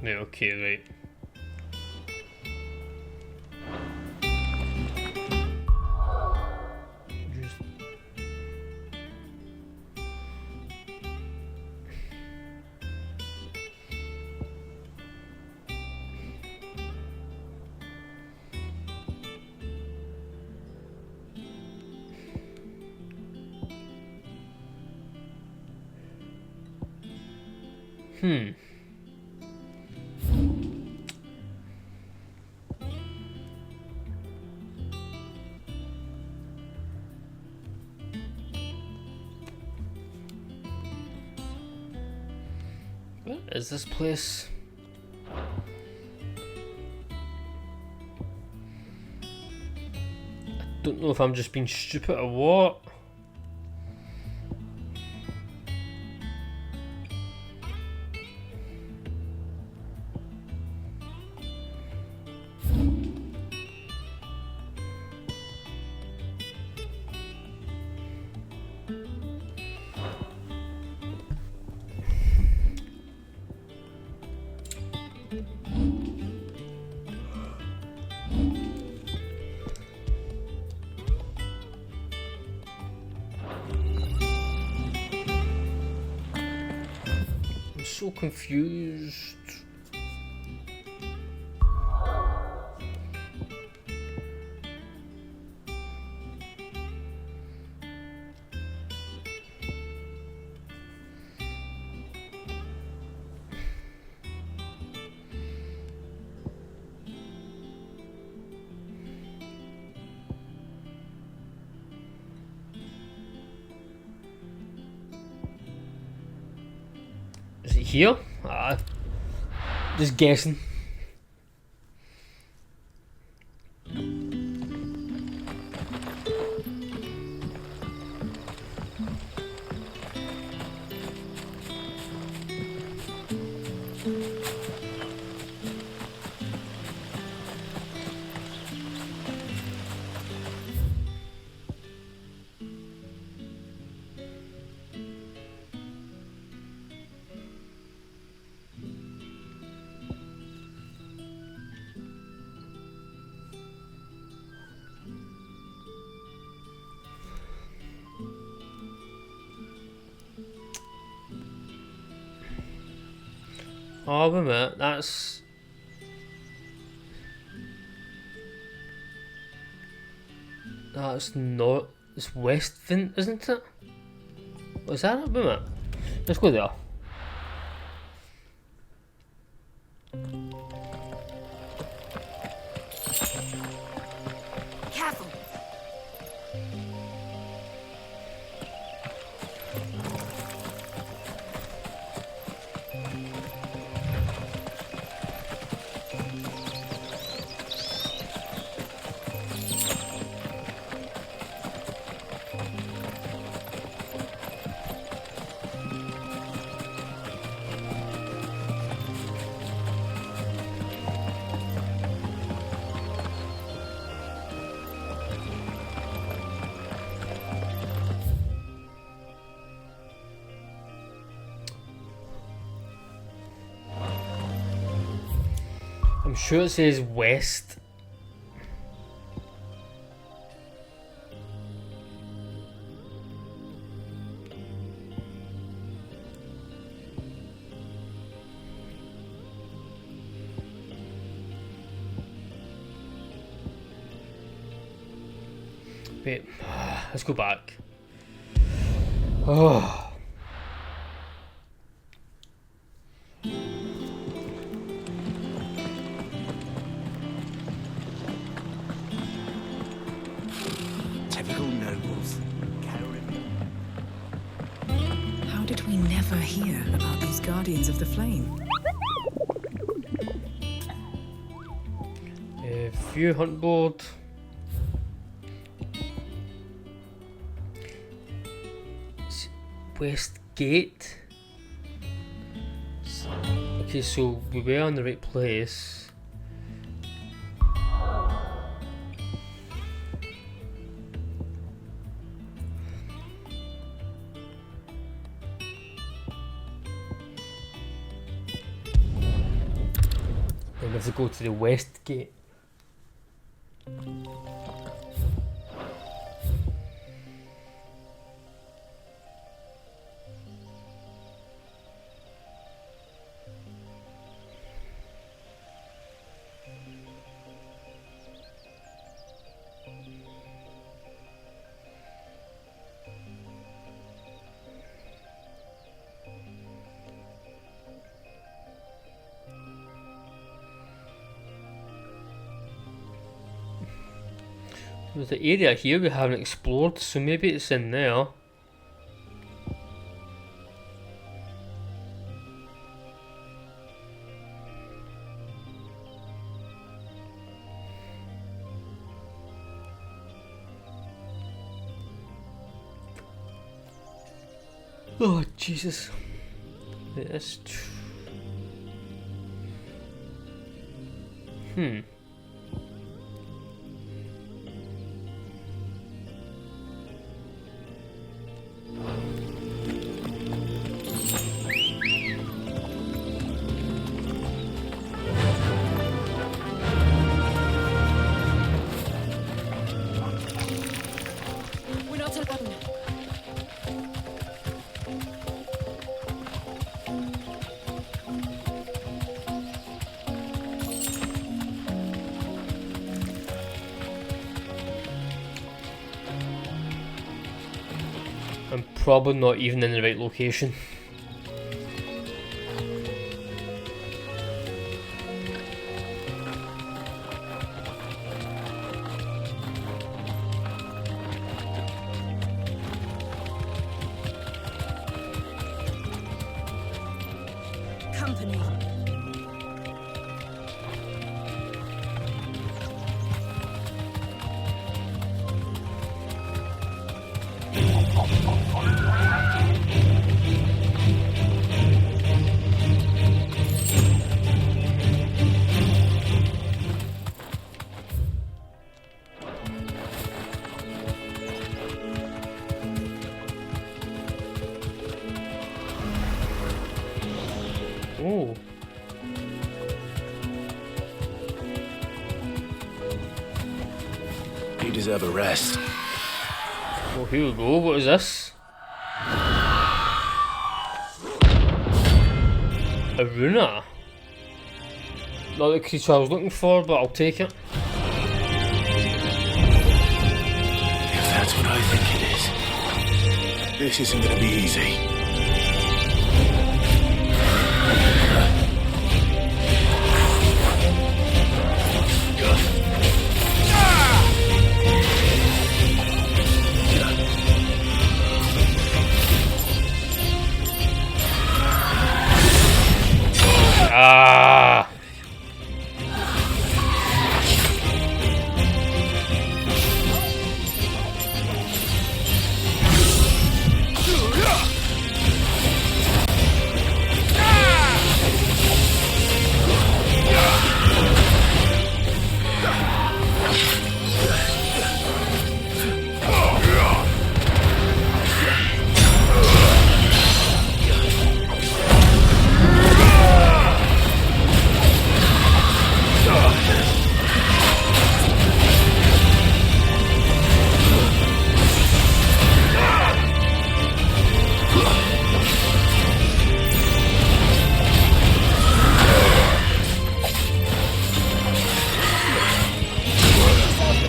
Yeah, okay, right. What is this place? I don't know if I'm just being stupid or what. I'm so confused. Is it here? Just guessing. Oh, wait a minute, that's not, it's West Vin, isn't it? Was that it? Wait a minute, let's go there. Careful. I'm sure it says west. Wait, let's go back. Oh. Typical nobles. How did we never hear about these Guardians of the Flame? View hunt board. West Gate. Okay, so we were in the right place. Then we have to go to the West Gate. There's the area here we haven't explored, so maybe it's in there. Oh Jesus! That's We're not alone. I'm probably not even in the right location. Company. Oh. You deserve a rest. Well, here we go. What is this? A runa. Not the creature I was looking for, but I'll take it. If that's what I think it is, this isn't gonna be easy. Ah.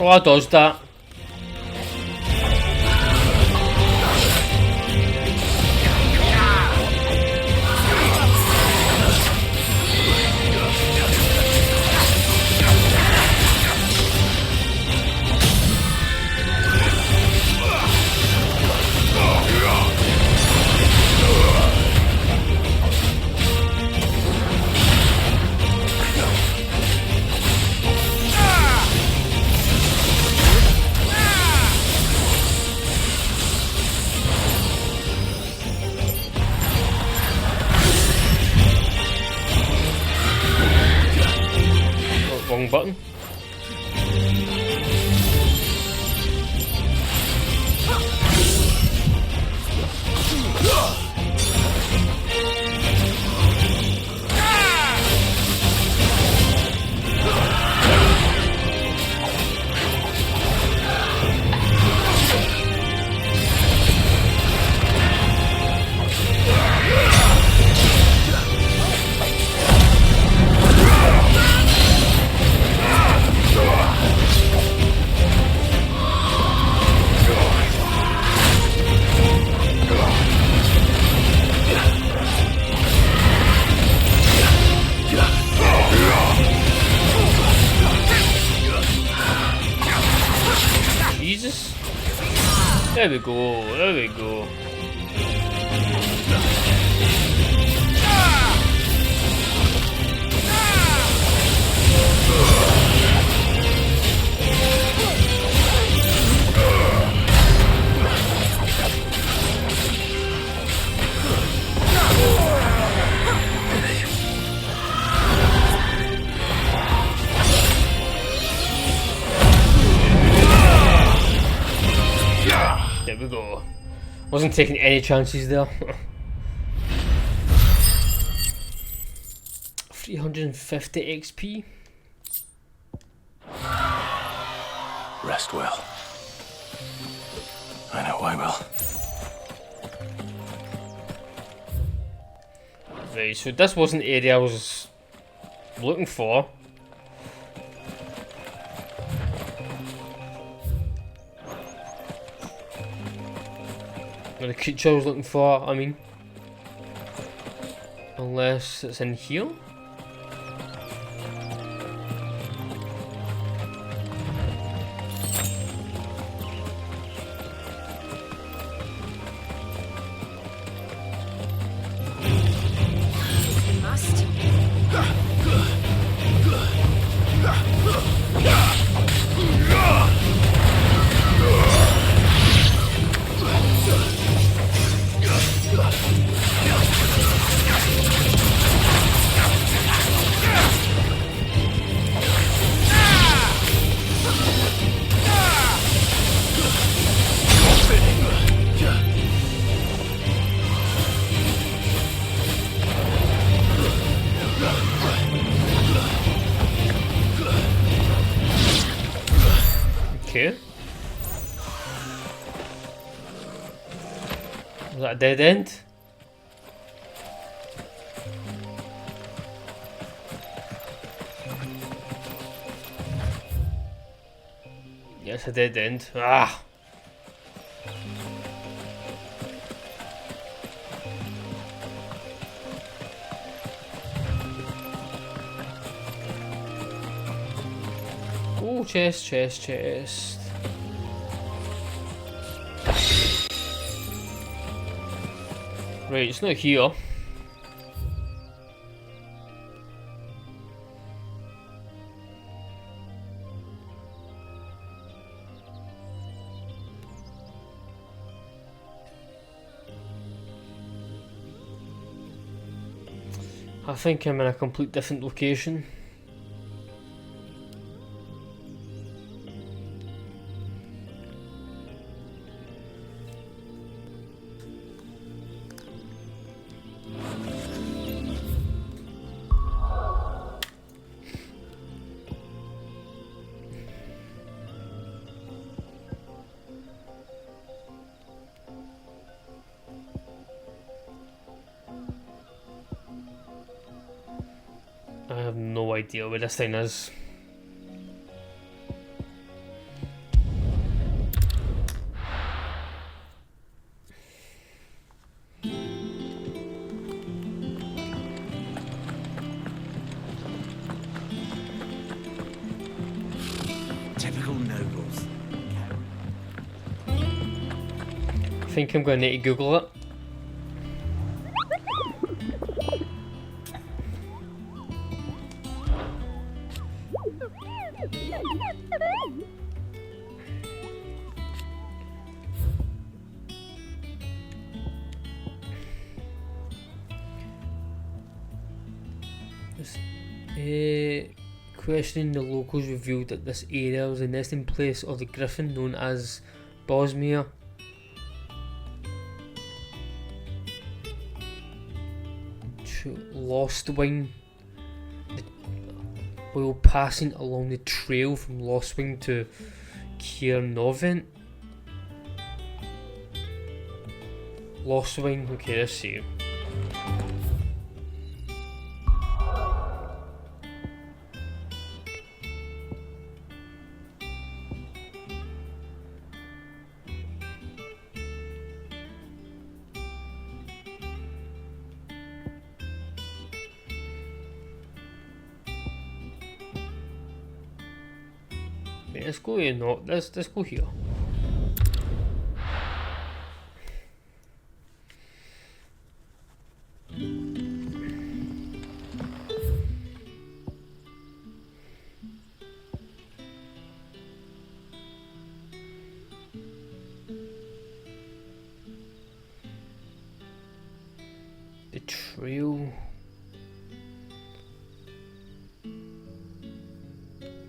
Oh, I dodged that. Wrong button. Jesus. There we go, there we go. There we go. Wasn't taking any chances there. 350 XP. Rest well. I know I will. Right, so this wasn't the area I was looking for. Or the creature I was looking for, I mean. Unless it's in here? Must. Okay. Was that a dead end? Yes, a dead end. Ah! Oh, chest, chest, chest. Right, it's not here. I think I'm in a complete different location. I have no idea where this thing is. think I'm going to need to Google it. Questioning the locals revealed that this area was the nesting place of the griffin known as Bosmere. Lost Wing. While passing along the trail from Lost Wing to Caernarvon. Lost Wing, okay, let's see. Let's go here, no, let's go here. The trail.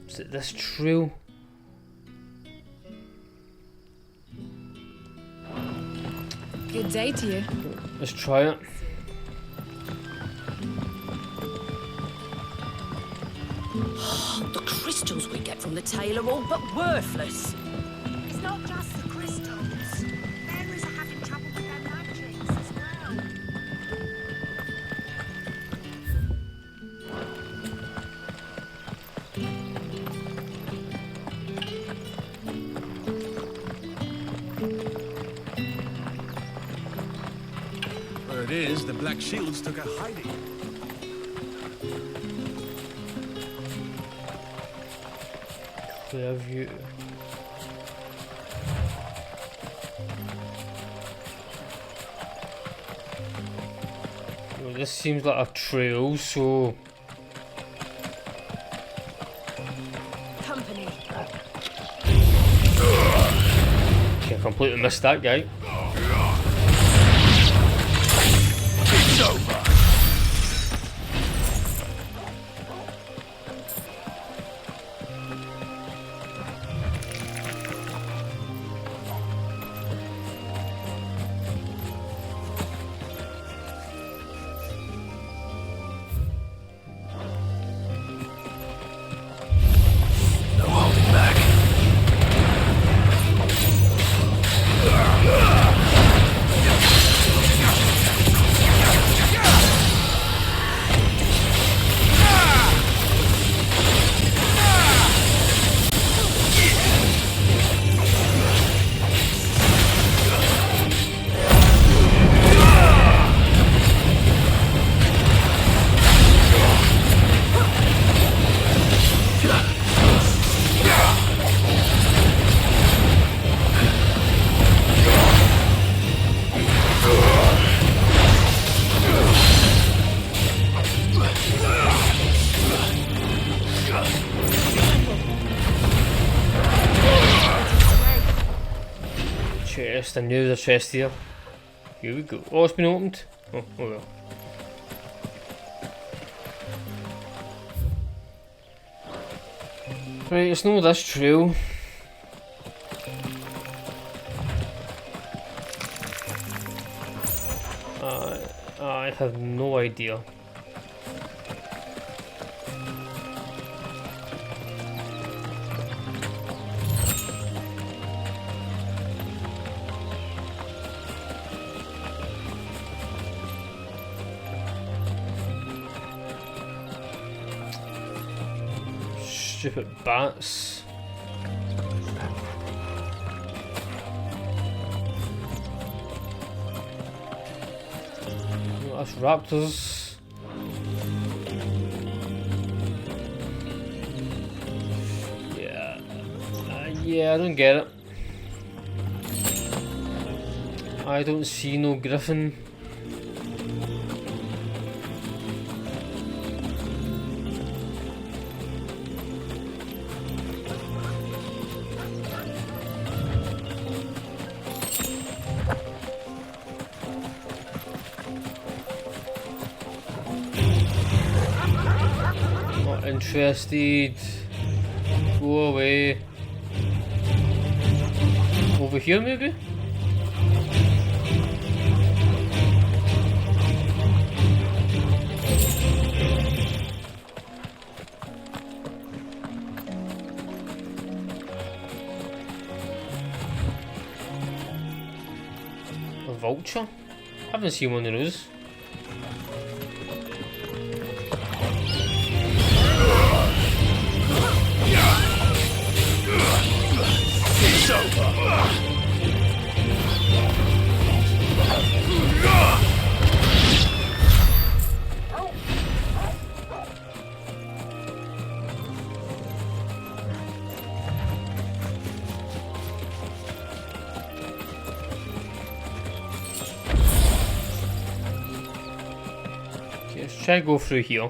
Is it this trail? Good day to you. Let's try it. The crystals we get from the tail are all but worthless. It's not just the crystals. Fairies are having trouble with their magics as well. Where it is, the Black Shields took a hiding. Clear view. Well, this seems like a trail, so Company. okay, I completely missed that guy. It's over. No holding back. Chest, I knew there's a chest here. Here we go. Oh, it's been opened. Oh well. Right, it's not this trail. I have no idea. Stupid bats. Oh, that's raptors. Yeah. Yeah, I don't get it. I don't see no griffin. Not interested. Go away. Over here maybe? A vulture? Haven't seen one of those. It's over. Okay, let's try to go through here.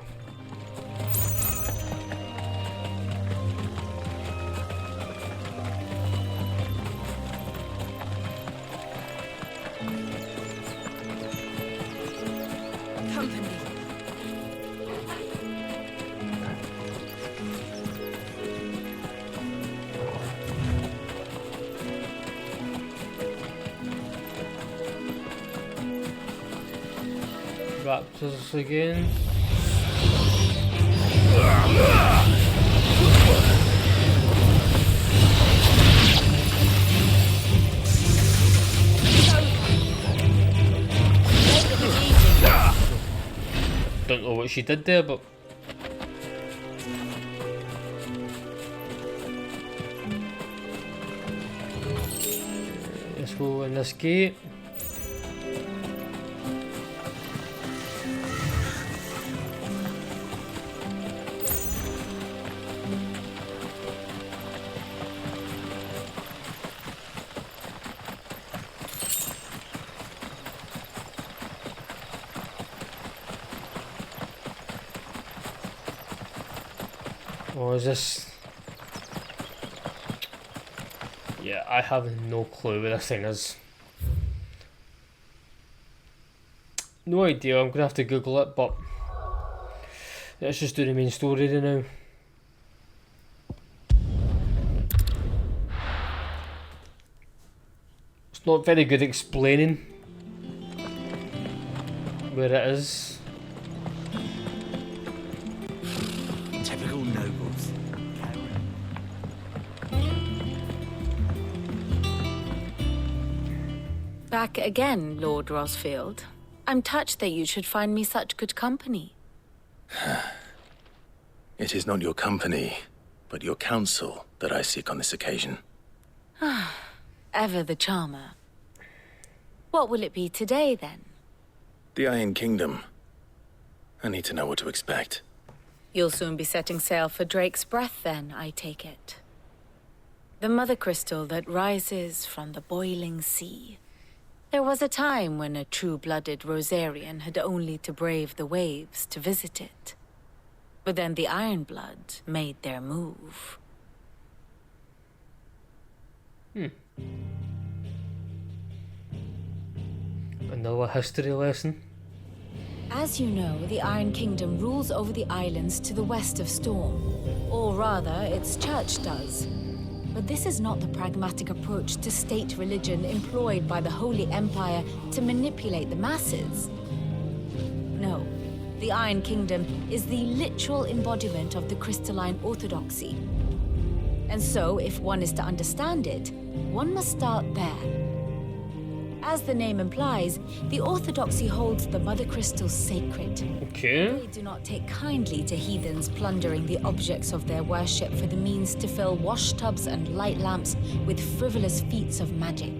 Raptors again. Don't know what she did there, but let's go in this gate. Or is this? Yeah, I have no clue what this thing is. No idea, I'm gonna have to Google it, but let's just do the main story now. It's not very good explaining where it is. Typical nobles. Back again, Lord Rosfield. I'm touched that you should find me such good company. It is not your company, but your counsel that I seek on this occasion. Ever the charmer. What will it be today, then? The Iron Kingdom. I need to know what to expect. You'll soon be setting sail for Drake's Breath, then, I take it. The mother crystal that rises from the boiling sea. There was a time when a true-blooded Rosarian had only to brave the waves to visit it. But then the Ironblood made their move. Another history lesson. As you know, the Iron Kingdom rules over the islands to the west of Storm. Or rather, its church does. But this is not the pragmatic approach to state religion employed by the Holy Empire to manipulate the masses. No, the Iron Kingdom is the literal embodiment of the crystalline orthodoxy. And so, if one is to understand it, one must start there. As the name implies, the orthodoxy holds the mother crystals sacred. Okay. They do not take kindly to heathens plundering the objects of their worship for the means to fill washtubs and light lamps with frivolous feats of magic.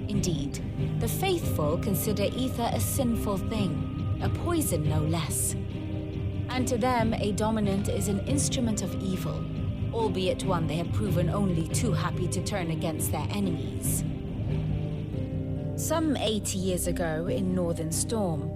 Indeed, the faithful consider ether a sinful thing, a poison no less. And to them, a dominant is an instrument of evil, albeit one they have proven only too happy to turn against their enemies. Some 80 years ago in Northern Storm,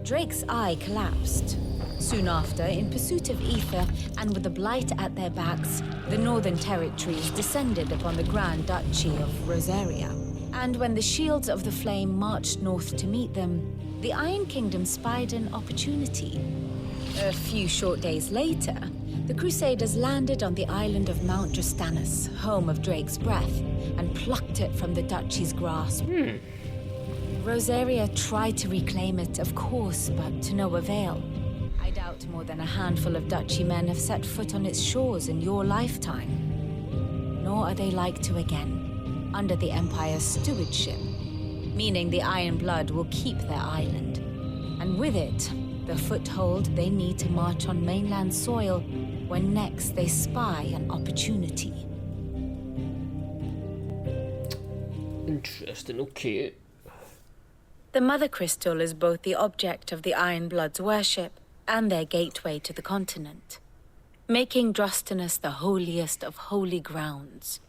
Drake's eye collapsed. Soon after, in pursuit of ether and with the Blight at their backs, the Northern Territories descended upon the Grand Duchy of Rosaria. And when the Shields of the Flame marched north to meet them, the Iron Kingdom spied an opportunity. A few short days later, the Crusaders landed on the island of Mount Justanus, home of Drake's breath, and plucked it from the duchy's grasp. Rosaria tried to reclaim it, of course, but to no avail. I doubt more than a handful of duchy men have set foot on its shores in your lifetime. Nor are they like to again, under the Empire's stewardship, meaning the Iron Blood will keep their island. And with it, the foothold they need to march on mainland soil when next they spy an opportunity. Interesting, okay. The Mother Crystal is both the object of the Iron Blood's worship and their gateway to the continent, making Drostanus the holiest of holy grounds,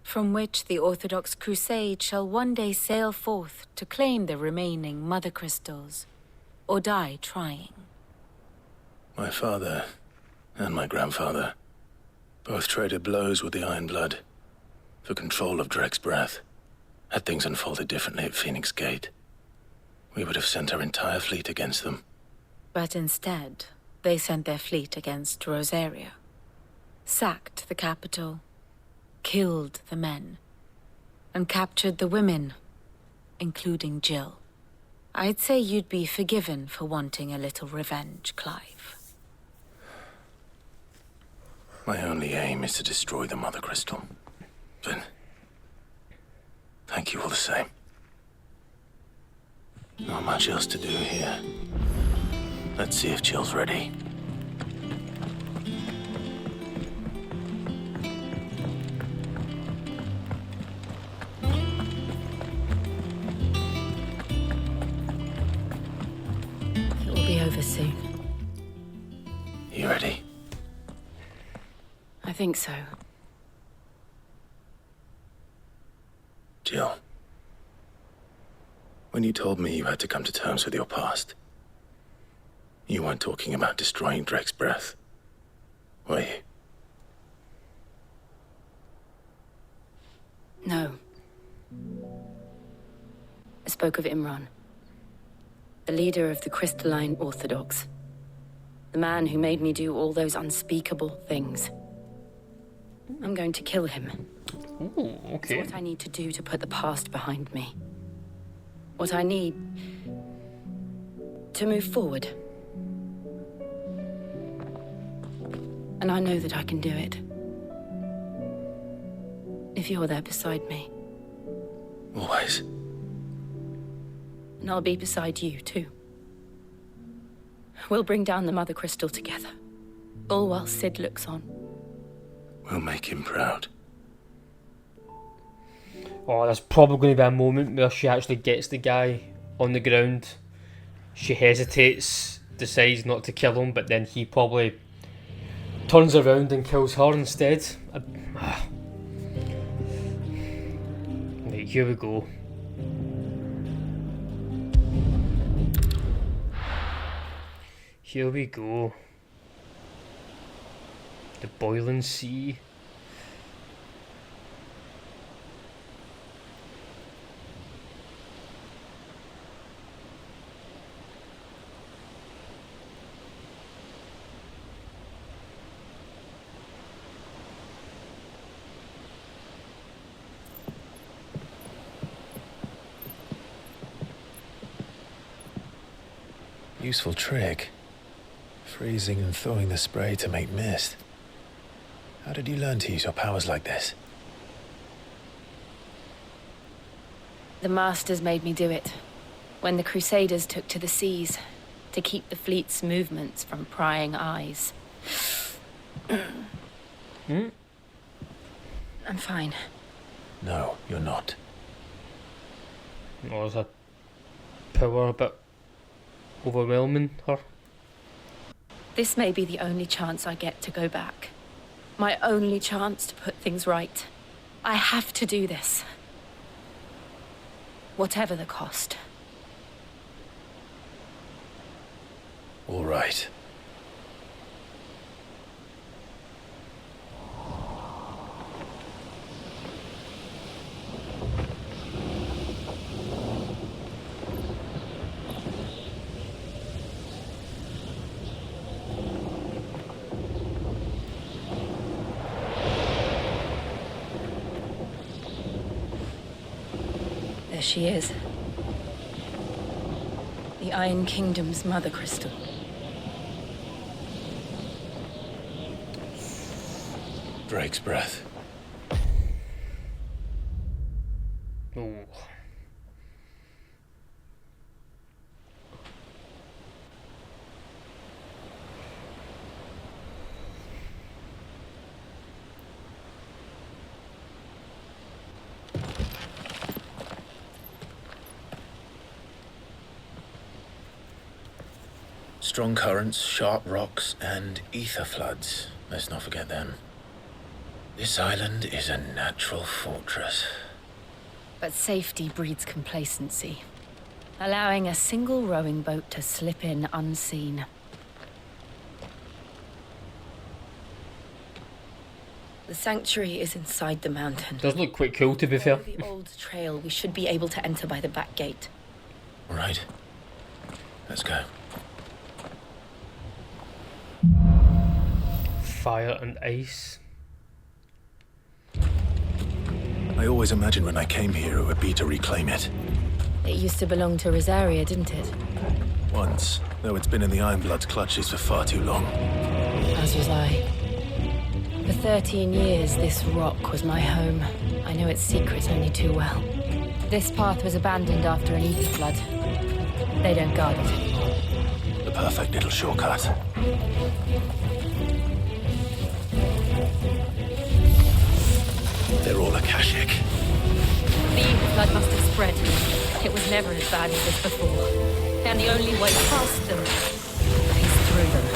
from which the Orthodox Crusade shall one day sail forth to claim the remaining Mother Crystals, or die trying. My father and my grandfather both traded blows with the Iron Blood for control of Drake's breath. Had things unfolded differently at Phoenix Gate, we would have sent our entire fleet against them. But instead, they sent their fleet against Rosaria, sacked the capital, killed the men, and captured the women, including Jill. I'd say you'd be forgiven for wanting a little revenge, Clive. My only aim is to destroy the Mother Crystal. But thank you all the same. Not much else to do here. Let's see if Jill's ready. It will be over soon. You ready? I think so. Jill, when you told me you had to come to terms with your past, you weren't talking about destroying Drake's breath, were you? No. I spoke of Imran, the leader of the Crystalline Orthodox, the man who made me do all those unspeakable things. I'm going to kill him. Ooh, okay. It's what I need to do to put the past behind me. What I need to move forward. And I know that I can do it. If you're there beside me. Always. And I'll be beside you, too. We'll bring down the Mother Crystal together. All while Sid looks on. We'll make him proud. Oh, there's probably going to be a moment where she actually gets the guy on the ground. She hesitates, decides not to kill him, but then he probably turns around and kills her instead. Right, here we go. Here we go. The boiling sea. Useful trick. Freezing and thawing the spray to make mist. How did you learn to use your powers like this? The Masters made me do it. When the Crusaders took to the seas, to keep the fleet's movements from prying eyes. I'm fine. No, you're not. Oh, is that power a bit overwhelming her? This may be the only chance I get to go back. My only chance to put things right. I have to do this. Whatever the cost. All right. There she is. The Iron Kingdom's mother crystal. Drake's breath. Oh. Strong currents, sharp rocks, and ether floods. Let's not forget them. This island is a natural fortress. But safety breeds complacency, allowing a single rowing boat to slip in unseen. The sanctuary is inside the mountain. Does look quite cool, to be fair. The old trail, we should be able to enter by the back gate. All right. Let's go. Fire and ice. I always imagined when I came here it would be to reclaim it. It used to belong to Rosaria, didn't it? Once, though it's been in the Ironblood's clutches for far too long. As was I. For 13 years, this rock was my home. I know its secrets only too well. This path was abandoned after an ether flood. They don't guard it anymore. The perfect little shortcut. They're all Akashic. The ether flood must have spread. It was never as bad as this before. And the only way past them is through them.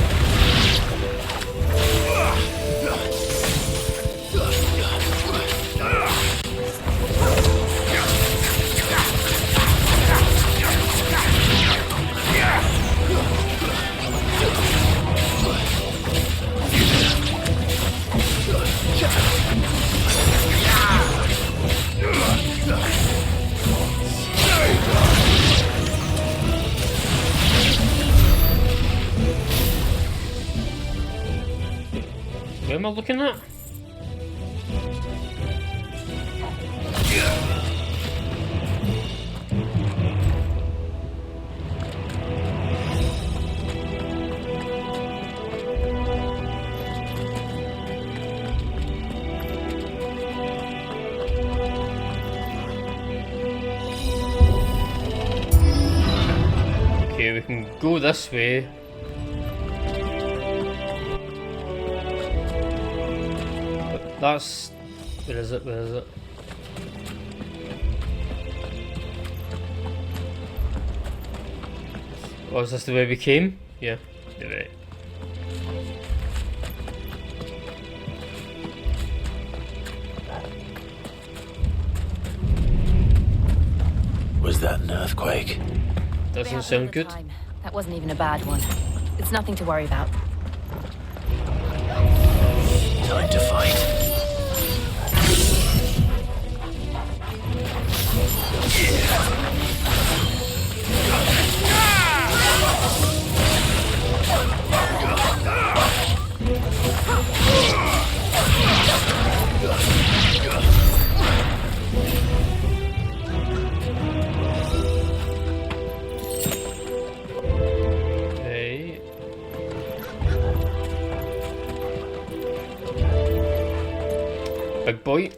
What am I looking at? Okay, we can go this way. That's... where is it, where is it? Oh, is this the way we came? Yeah, you're right. Was that an earthquake? Doesn't sound good. That wasn't even a bad one. It's nothing to worry about. Time to fight. Okay. Big boy.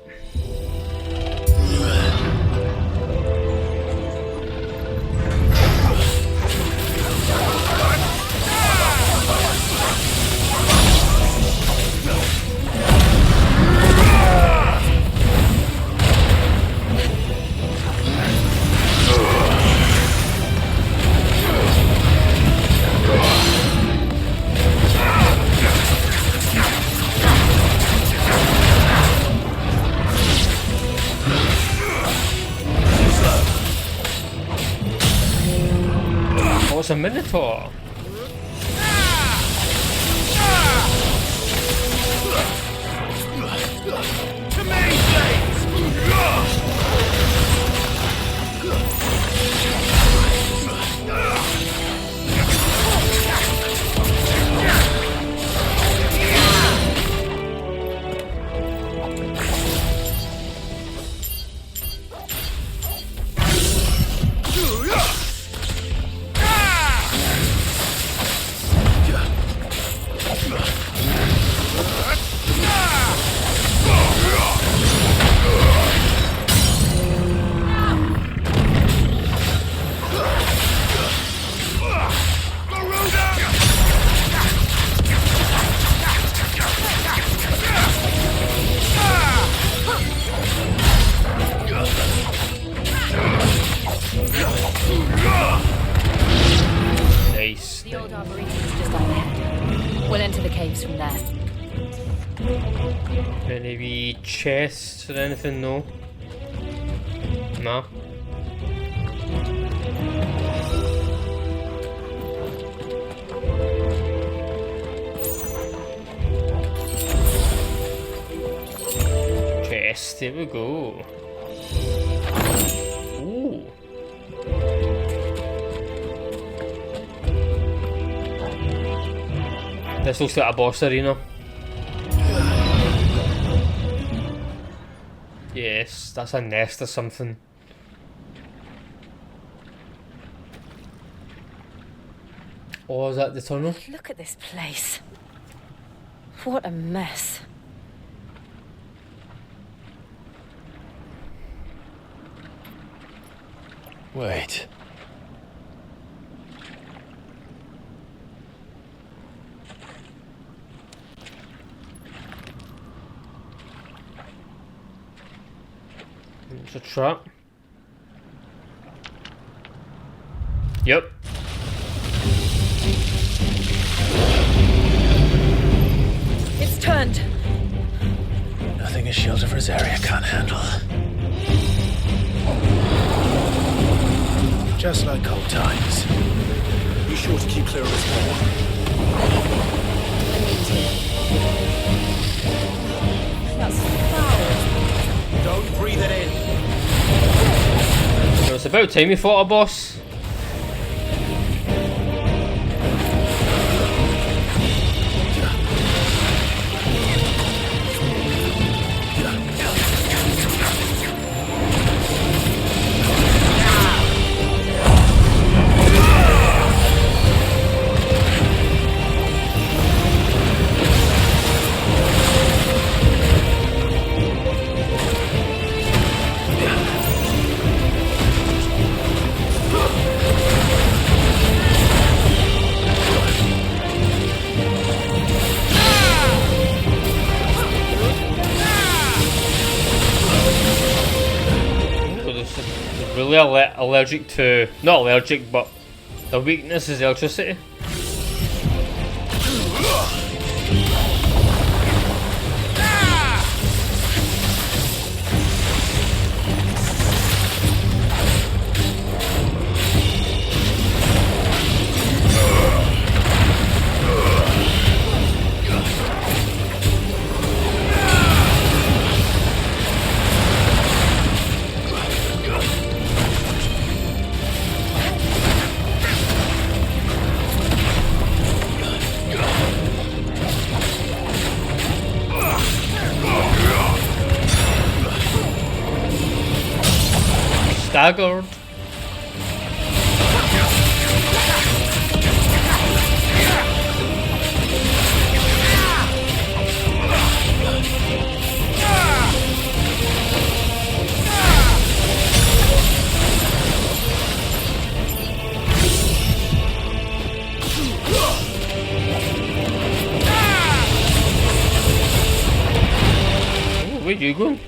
it's a Minotaur. To me, James! Nice. The old arboretum is just up ahead. We'll enter the caves from there. Any wee chests or anything? No. No. Chest, here we go. Ooh. This looks like a boss arena. Yes, that's a nest or something. Oh, is that the tunnel? Look at this place. What a mess. Wait. It's a trap. Yep. It's turned. Nothing a shield of Rosaria can't handle. Just like old times. Be sure to keep clear of this wall. That's foul. Don't breathe it in. So it's about time we fought a boss. Really allergic to, not allergic, but the weakness is electricity. Staggered. Where you going?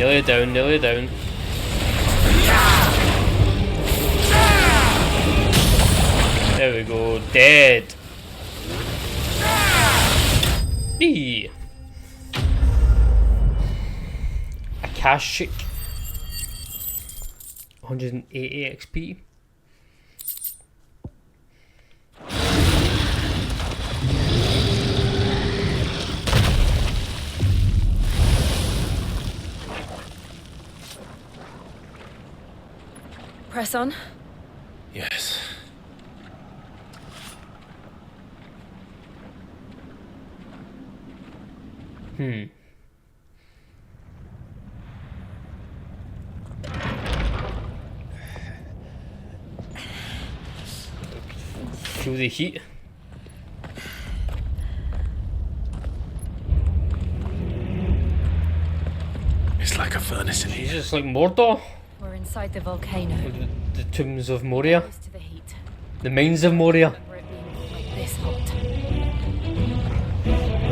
Nearly down, nearly down. There we go, dead. Eee. Akashic. 180 XP. Press on. Yes. Feel the heat. It's like a furnace in here. Jesus, like Mordor. We're inside the volcano. The tombs of Moria. Close to the heat. The mines of Moria. Remember it being like this hot.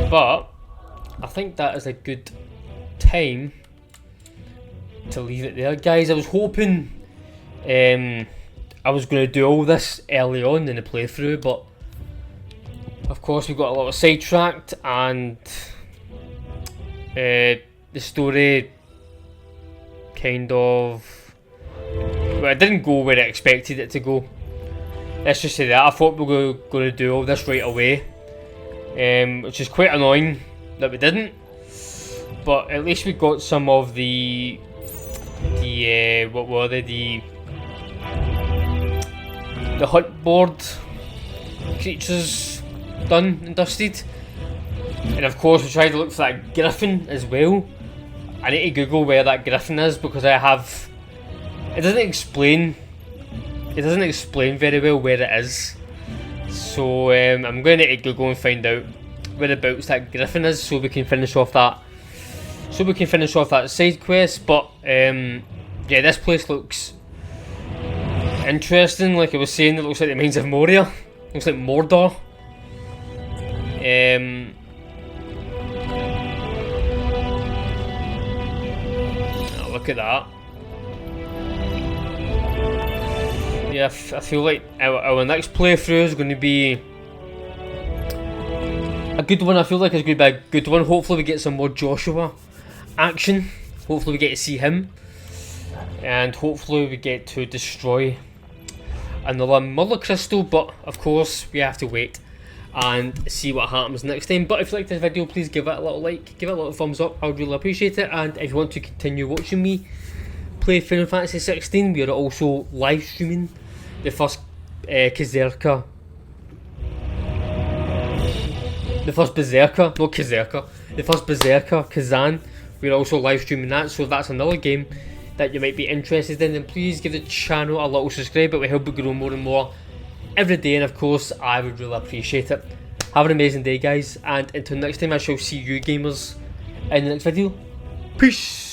But I think that is a good time to leave it there, guys. I was hoping I was going to do all this early on in the playthrough, but of course we got a little sidetracked, and the story kind of, well, it didn't go where I expected it to go. Let's just say that. I thought we were going to do all this right away, which is quite annoying that we didn't. But at least we got some of the what were they, the hunt board creatures done and dusted. And of course we tried to look for that griffin as well. I need to Google where that griffin is, because it doesn't explain very well where it is. So I'm going to need to Google and find out whereabouts that griffin is, so we can finish off that side quest. But yeah, this place looks interesting. Like I was saying, it looks like the mines of Moria. It looks like Mordor. Oh, look at that. Yeah, I feel like our next playthrough is going to be a good one. I feel like it's going to be a good one. Hopefully we get some more Joshua action. Hopefully we get to see him. And hopefully we get to destroy another mother crystal. But of course we have to wait and see what happens next time. But if you like this video, please give it a little like, give it a little thumbs up. I would really appreciate it. And if you want to continue watching me play Final Fantasy 16, we are also live streaming the first Berserker Kazan. We're also live streaming that, so if that's another game that you might be interested in, then please give the channel a little subscribe. It will help it grow more and more every day, and of course I would really appreciate it. Have an amazing day, guys, and until next time, I shall see you gamers in the next video. Peace.